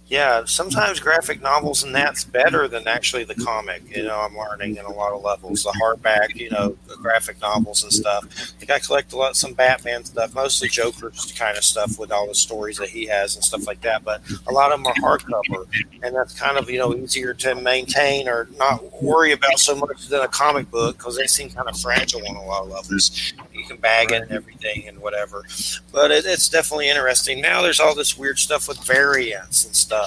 Yeah, sometimes graphic novels and that's better than actually the comic. I'm learning in a lot of levels. The hardback, the graphic novels and stuff. I think I collect some Batman stuff, mostly Joker's kind of stuff with all the stories that he has and stuff like that. But a lot of them are hardcover, and that's kind of easier to maintain or not worry about so much than a comic book, because they seem kind of fragile on a lot of levels. You can bag it and everything and whatever. But it's definitely interesting. Now there's all this weird stuff with variants and stuff,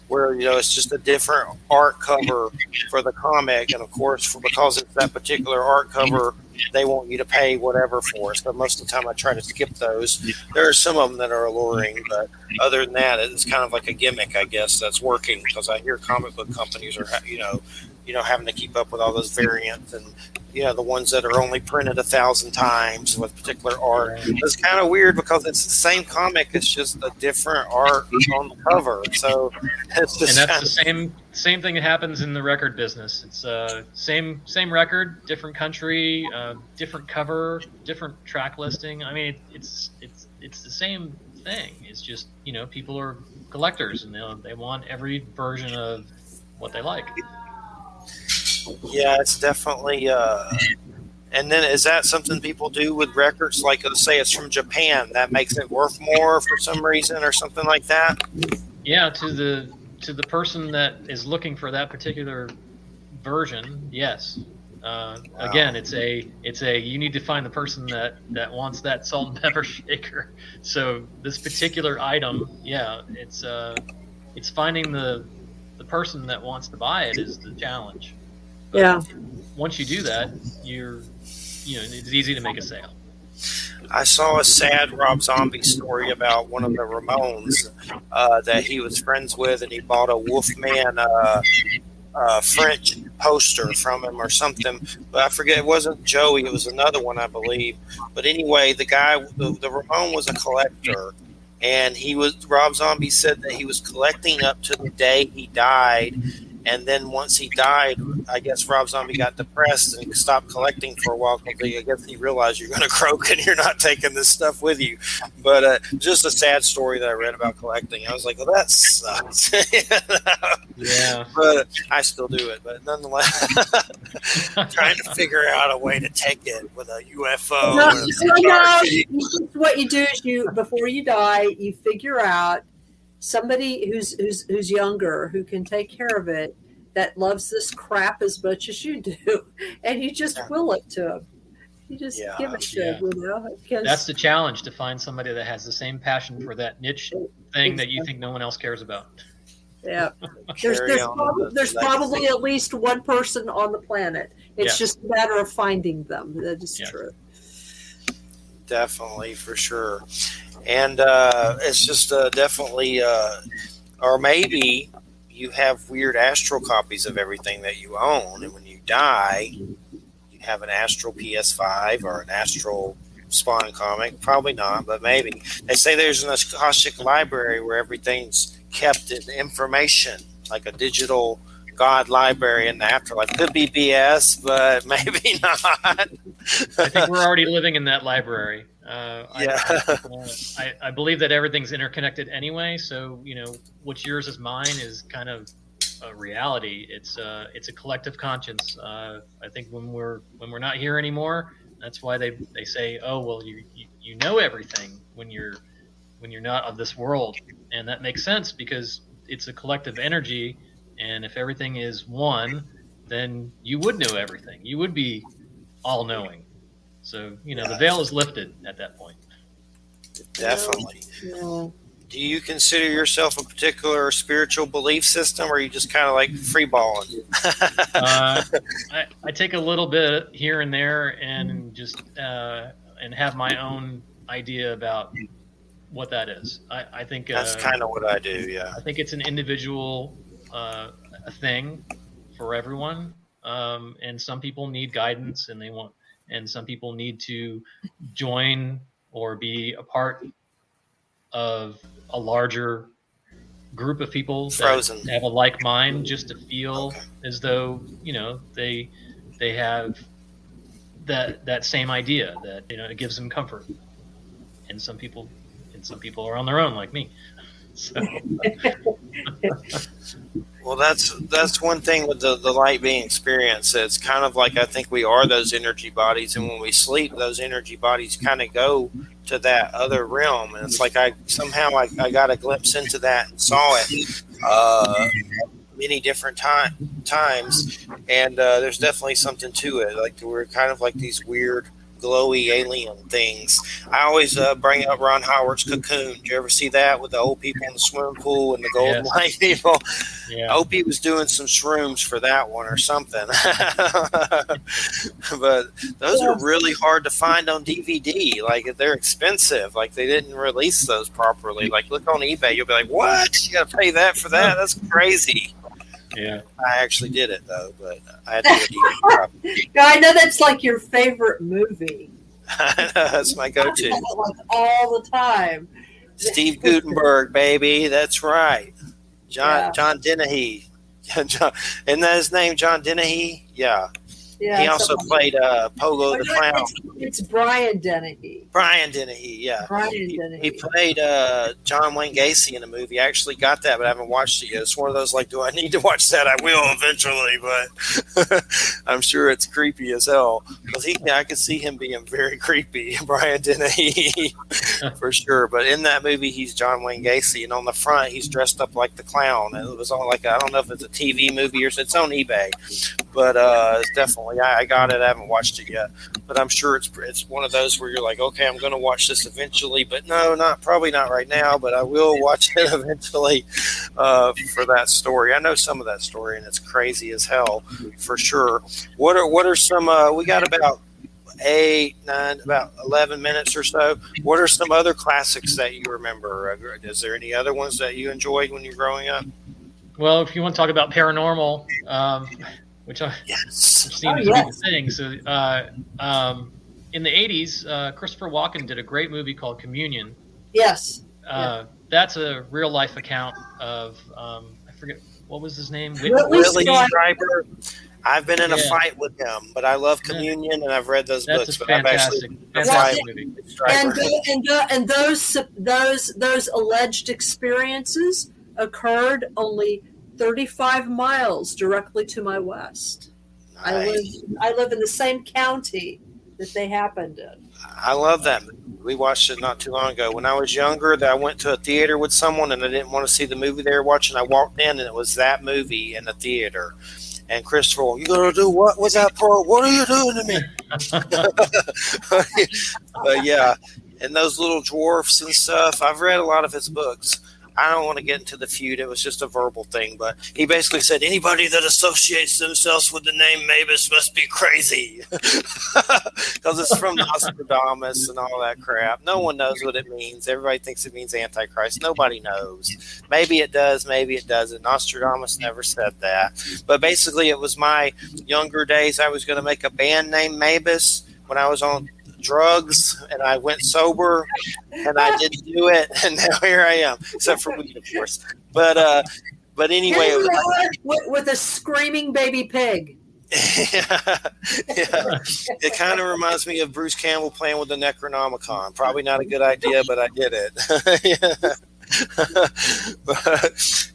where it's just a different art cover for the comic, and of course because it's that particular art cover, they want you to pay whatever for it. So most of the time I try to skip those. There are some of them that are alluring, but other than that, it's kind of like a gimmick, I guess, that's working, because I hear comic book companies are having to keep up with all those variants, and the ones that are only printed 1,000 times with particular art. It's kind of weird because it's the same comic, it's just a different art on the cover. So it's just, and that's the same thing that happens in the record business. It's same record, different country, different cover, different track listing. I mean, it's the same thing. It's just people are collectors, and they want every version of what they like. Yeah, it's definitely. And then is that something people do with records? Like, let's say it's from Japan, that makes it worth more for some reason, or something like that. Yeah, to the person that is looking for that particular version, yes. Wow. Again, it's a you need to find the person that wants that salt and pepper shaker. So this particular item, yeah, it's finding the person that wants to buy it is the challenge. But yeah. Once you do that, it's easy to make a sale. I saw a sad Rob Zombie story about one of the Ramones that he was friends with, and he bought a Wolfman French poster from him or something. But I forget, it wasn't Joey, it was another one, I believe. But anyway, the guy, the Ramone was a collector, and Rob Zombie said that he was collecting up to the day he died. And then once he died, I guess Rob Zombie got depressed and stopped collecting for a while, because I guess he realized you're going to croak and you're not taking this stuff with you. But just a sad story that I read about collecting. I was like, well, that sucks. Yeah. But I still do it. But nonetheless, trying to figure out a way to take it with a UFO. What you do is before you die, you figure out somebody who's younger, who can take care of it, that loves this crap as much as you do, and you just will it to them. You just give it to them, That's the challenge, to find somebody that has the same passion for that niche thing that you think no one else cares about. Yeah, there's probably at least one person on the planet. It's just a matter of finding them. That is true. Definitely, for sure. And it's just definitely, or maybe you have weird astral copies of everything that you own, and when you die, you have an astral PS5 or an astral Spawn comic. Probably not, but maybe. They say there's an Akashic library where everything's kept in information, like a digital God library in the afterlife. Could be BS, but maybe not. I think we're already living in that library. Yeah. I believe that everything's interconnected anyway. So, what's yours is mine is kind of a reality. It's a collective conscience. I think when we're not here anymore, that's why they say, oh, well, you know everything when you're not of this world. And that makes sense because it's a collective energy. And if everything is one, then you would know everything. You would be all knowing. So, the veil is lifted at that point. Definitely. Yeah. Do you consider yourself a particular spiritual belief system, or are you just kind of like free balling? I take a little bit here and there and just and have my own idea about what that is. I think that's kind of what I do. Yeah. I think it's an individual a thing for everyone, and some people need guidance, and some people need to join or be a part of a larger group of people that have a like mind, just to feel as though they have that same idea, that it gives them comfort. And some people are on their own, like me. So. Well, that's one thing with the light being experienced. It's kind of like, I think we are those energy bodies, and when we sleep, those energy bodies kind of go to that other realm, and it's like I got a glimpse into that and saw it many different times, and there's definitely something to it. Like, we're kind of like these weird glowy alien things. I always bring up Ron Howard's Cocoon. Did you ever see that with the old people in the swimming pool and the golden light people? Yeah. I hope he was doing some shrooms for that one or something. But those are really hard to find on DVD. Like, they're expensive. Like, they didn't release those properly. Like, look on eBay, you'll be like, what? You got to pay that for that? That's crazy. Yeah, I actually did it though, but I had to get I know that's like your favorite movie. That's my go-to. Like all the time. Steve Guttenberg, baby, that's right. John Dennehy. Isn't that his name, John Dennehy? Yeah. He also played Pogo the Clown. It's Brian Dennehy. Brian Dennehy, yeah. He played John Wayne Gacy in a movie. I actually got that, but I haven't watched it yet. It's one of those, like, do I need to watch that? I will eventually, but I'm sure it's creepy as hell. Because I could see him being very creepy, Brian Dennehy, for sure. But in that movie, he's John Wayne Gacy, and on the front, he's dressed up like the clown. And it was on, like, I don't know if it's a TV movie or it's on eBay, but it's definitely. I got it. I haven't watched it yet, but I'm sure it's one of those where you're like, okay, I'm going to watch this eventually, but no, probably not right now, but I will watch it eventually for that story. I know some of that story, and it's crazy as hell for sure. What are some? We got about 11 minutes or so. What are some other classics that you remember? Is there any other ones that you enjoyed when you were growing up? Well, if you want to talk about paranormal. Which seems to be the thing. So, in the 80s, Christopher Walken did a great movie called Communion. Yes. That's a real life account of, I forget, what was his name? Willie Schreiber. I've been in a fight with him, but I love Communion, and I've read those books. That's a but fantastic movie. And those alleged experiences occurred only 35 miles directly to my west. Nice. I live in the same county that they happened in. I love that movie. We watched it not too long ago. When I was younger, I went to a theater with someone and I didn't want to see the movie they were watching. I walked in and it was that movie in the theater. And Christopher, you gonna do what with that part? What are you doing to me? But yeah, and those little dwarfs and stuff. I've read a lot of his books. I don't want to get into the feud. It was just a verbal thing, but he basically said anybody that associates themselves with the name Mabus must be crazy because it's from Nostradamus and all that crap. No one knows what it means. Everybody thinks it means Antichrist. Nobody knows. Maybe it does, maybe it doesn't. Nostradamus never said that. But basically, it was my younger days. I was going to make a band named Mabus when I was on drugs, and I went sober, and I didn't do it, and now here I am, except for weed, of course. But anyway, with a screaming baby pig. Yeah. It kind of reminds me of Bruce Campbell playing with the Necronomicon. Probably not a good idea, but I did it. Yeah.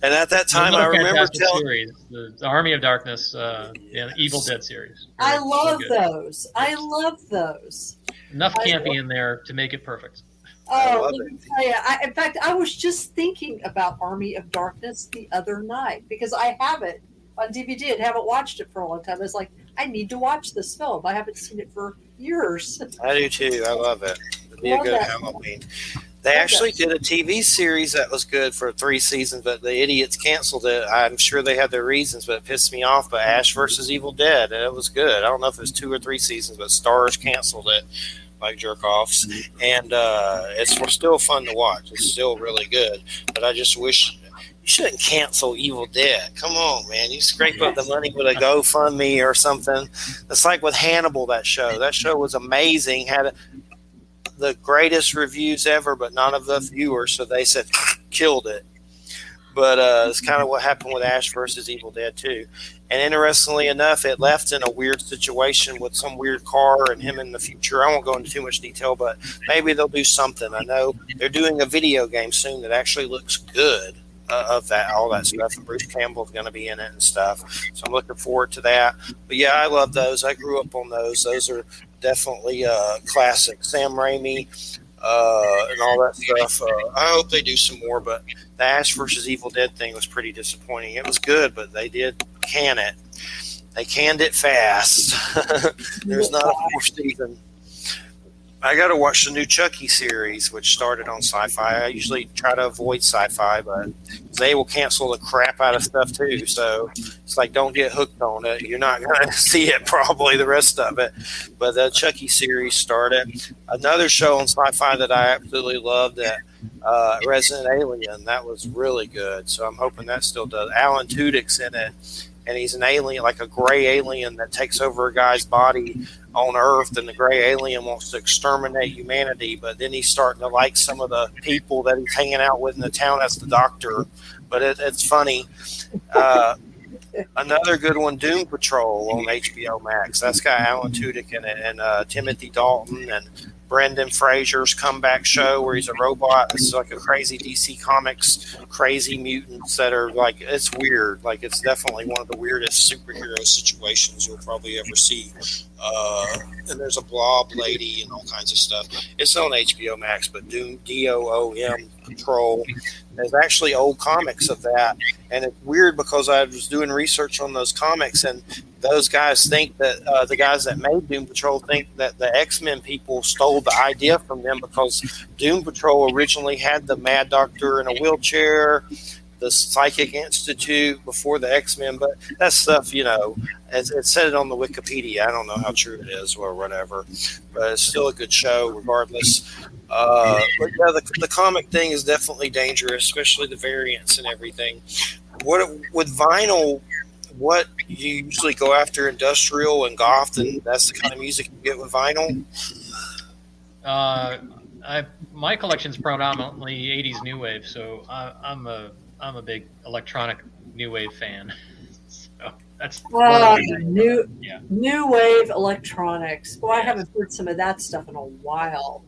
And at that time, I remember series, the Army of Darkness, Evil Dead series. I love those. I love those. Enough campy in there to make it perfect. Oh, let me tell you. In fact, I was just thinking about Army of Darkness the other night because I have it on DVD and haven't watched it for a long time. It's like, I need to watch this film. I haven't seen it for years. I do too. I love it. It'd be a good Halloween. They actually did a TV series that was good for 3 seasons, but the idiots canceled it. I'm sure they had their reasons, but it pissed me off. But Ash versus Evil Dead, and it was good. I don't know if it was 2 or 3 seasons, but Starz canceled it like jerk-offs. And it's still fun to watch. It's still really good. But I just wish you shouldn't cancel Evil Dead. Come on, man. You scrape up the money with a GoFundMe or something. It's like with Hannibal, that show. That show was amazing. Had the greatest reviews ever, but none of the viewers, so they said killed it. But it's kind of what happened with Ash versus Evil Dead too. And interestingly enough, it left in a weird situation with some weird car and him in the future. I won't go into too much detail, but maybe they'll do something. I know they're doing a video game soon that actually looks good of that, all that stuff. And Bruce Campbell's going to be in it and stuff. So I'm looking forward to that. But yeah, I love those. I grew up on those. Those are definitely classic. Sam Raimi and all that stuff. I hope they do some more, but the Ash versus Evil Dead thing was pretty disappointing. It was good, but they did can it. They canned it fast. There's not a 4th season. I got to watch the new Chucky series, which started on Sci-Fi. I usually try to avoid Sci-Fi, but they will cancel the crap out of stuff too. So it's like, don't get hooked on it. You're not going to see it probably the rest of it. But the Chucky series started. Another show on Sci-Fi that I absolutely loved, that Resident Alien. That was really good. So I'm hoping that still does. Alan Tudyk's in it. And he's an alien, like a gray alien that takes over a guy's body on Earth, and the gray alien wants to exterminate humanity. But then he's starting to like some of the people that he's hanging out with in the town. That's the doctor. But it's funny. Another good one, Doom Patrol on HBO Max. That's got Alan Tudyk in it, and Timothy Dalton, and Brendan Fraser's comeback show where he's a robot. It's like a crazy DC Comics, crazy mutants that are like, it's weird. Like, it's definitely one of the weirdest superhero situations you'll probably ever see. And there's a blob lady and all kinds of stuff. It's on HBO Max, but Doom, DOOM Patrol. There's actually old comics of that. And it's weird because I was doing research on those comics, and those guys think that the guys that made Doom Patrol think that the X-Men people stole the idea from them, because Doom Patrol originally had the Mad Doctor in a wheelchair, the Psychic Institute before the X-Men, but that stuff, it said it on the Wikipedia. I don't know how true it is or whatever, but it's still a good show regardless. But yeah, the comic thing is definitely dangerous, especially the variants and everything. What with vinyl? What you usually go after, industrial and goth, and that's the kind of music you get with vinyl? My collection's predominantly 80s new wave, so I'm a big electronic new wave fan. So that's new wave electronics. Well, I haven't heard some of that stuff in a while.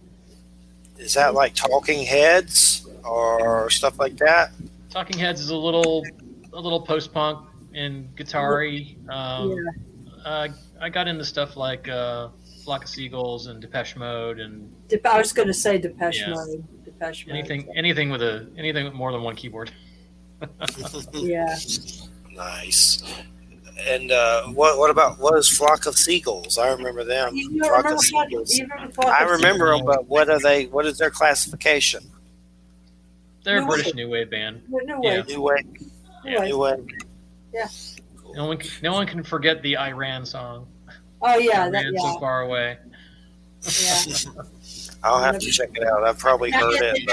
Is that like Talking Heads or stuff like that? Talking Heads is a little post-punk and guitar-y. I got into stuff like Flock of Seagulls and Depeche Mode, and I was going to say Depeche Mode. Depeche Mode. Anything with more than one keyboard. Yeah. Nice. And what is Flock of Seagulls? I remember them. I remember them, but what is their classification? They're a British new wave band. No way. New Way. Yeah. New Way. Yeah. No one can forget the Iran song. Oh yeah, Iran so far away. Yeah. I'll have to check it out. I've probably heard it.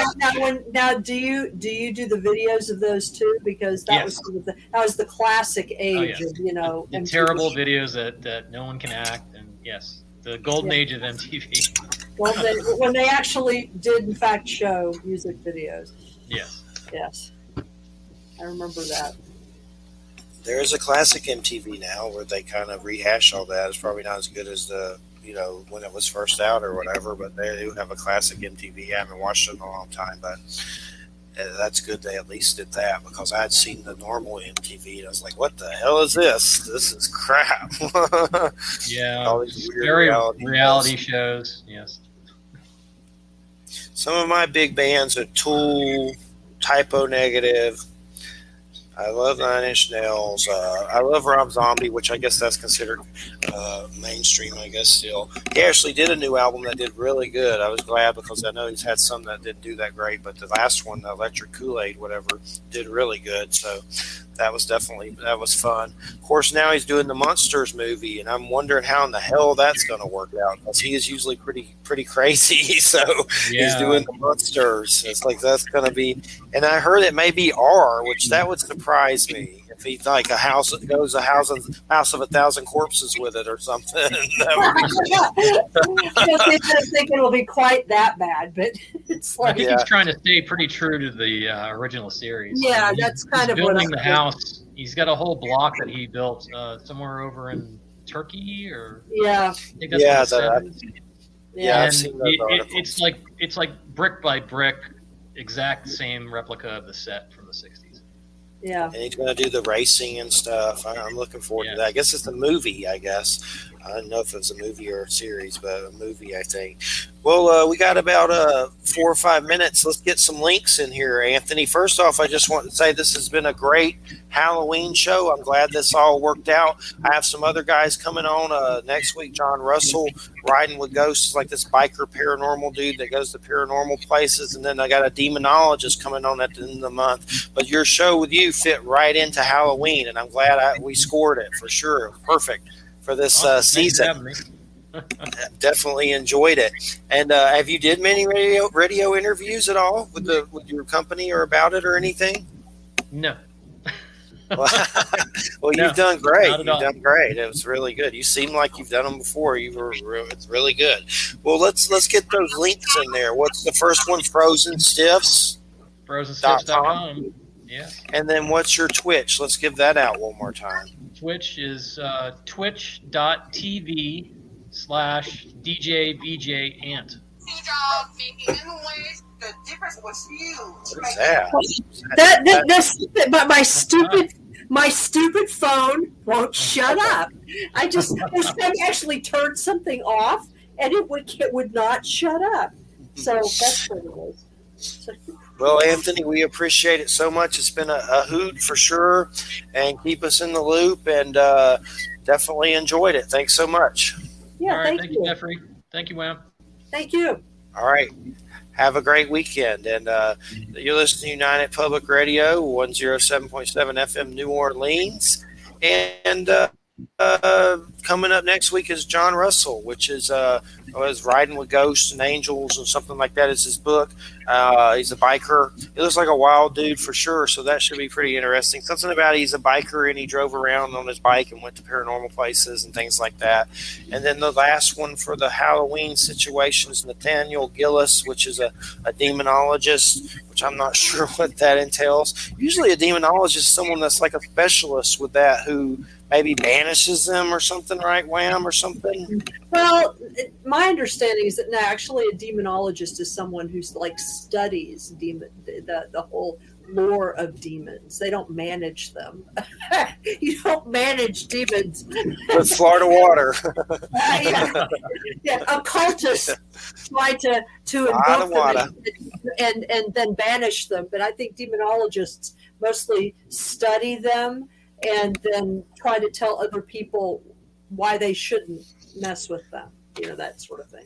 Now, do you do the videos of those too? Because that was sort of that was the classic age of the terrible videos that no one can act, and yes, the golden age of MTV. Well, when they actually did in fact show music videos. Yes, I remember that. There is a classic MTV now where they kind of rehash all that. It's probably not as good as the when it was first out or whatever, but they do have a classic MTV. I haven't watched it in a long time, but that's good they at least did that, because I had seen the normal MTV and I was like, what the hell is this? This is crap. All these weird reality shows. Yes. Some of my big bands are Tool, Typo Negative. I love Nine Inch Nails. I love Rob Zombie, which I guess that's considered mainstream, I guess, still. He actually did a new album that did really good. I was glad, because I know he's had some that didn't do that great, but the last one, the Electric Kool-Aid, whatever, did really good. So that was fun. Of course, now he's doing the Monsters movie, and I'm wondering how in the hell that's going to work out, because he is usually pretty crazy. So he's doing the Monsters. It's like that's going to be, and I heard it may be R, which that would surprise me if he's like a house of 1,000 corpses with it or something. I don't think it'll be quite that bad, but it's like I think he's trying to stay pretty true to the original series. Yeah, that's kind of building the house. He's got a whole block that he built somewhere over in Turkey, or I think that's I've seen those articles. It's like brick by brick, exact same replica of the set from the 60s. Yeah. And he's going to do the racing and stuff. I'm looking forward to that. I guess it's a movie, I guess. I don't know if it's a movie or a series, but a movie, I think. Well, we got about 4 or 5 minutes. Let's get some links in here, Anthony. First off, I just want to say this has been a great Halloween show. I'm glad this all worked out. I have some other guys coming on next week. John Russell, Riding with Ghosts, like this biker paranormal dude that goes to paranormal places. And then I got a demonologist coming on at the end of the month. But your show with you fit right into Halloween, and I'm glad we scored it for sure. Perfect for this season. Definitely enjoyed it. And have you did many radio interviews at all with your company or about it or anything? No. Well, you've done great. You've done great. It was really good. You seem like you've done them before. It's really good. Well, let's get those links in there. What's the first one? Frozen Stiffs. FrozenStiffs.com. Yeah. And then what's your Twitch? Let's give that out one more time. Twitch is twitch.tv/DJBJAnt. The difference was huge. What is that? My stupid phone won't shut up. I actually turned something off, and it would not shut up. So that's what it was. Well, Anthony, we appreciate it so much. It's been a hoot for sure, and keep us in the loop, and definitely enjoyed it. Thanks so much. Yeah, all right, thank you, Jeffrey. Thank you, Wham. Thank you. All right. Have a great weekend. And you're listening to United Public Radio, 107.7 FM New Orleans. And coming up next week is John Russell, which is Riding with Ghosts and Angels and something like that is his book. He's a biker. He looks like a wild dude for sure, so that should be pretty interesting. Something about he's a biker and he drove around on his bike and went to paranormal places and things like that. And then the last one for the Halloween situation is Nathaniel Gillis, which is a demonologist, which I'm not sure what that entails. Usually a demonologist is someone that's like a specialist with that who maybe banishes them or something, right, Wham, or something? Well, my understanding is that actually a demonologist is someone who's like studies the whole lore of demons. They don't manage them. You don't manage demons with Florida water. Occultists try to invoke them and then banish them. But I think demonologists mostly study them and then try to tell other people why they shouldn't mess with them. That sort of thing.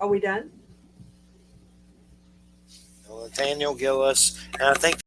Are we done? Nathaniel Gillis, and I think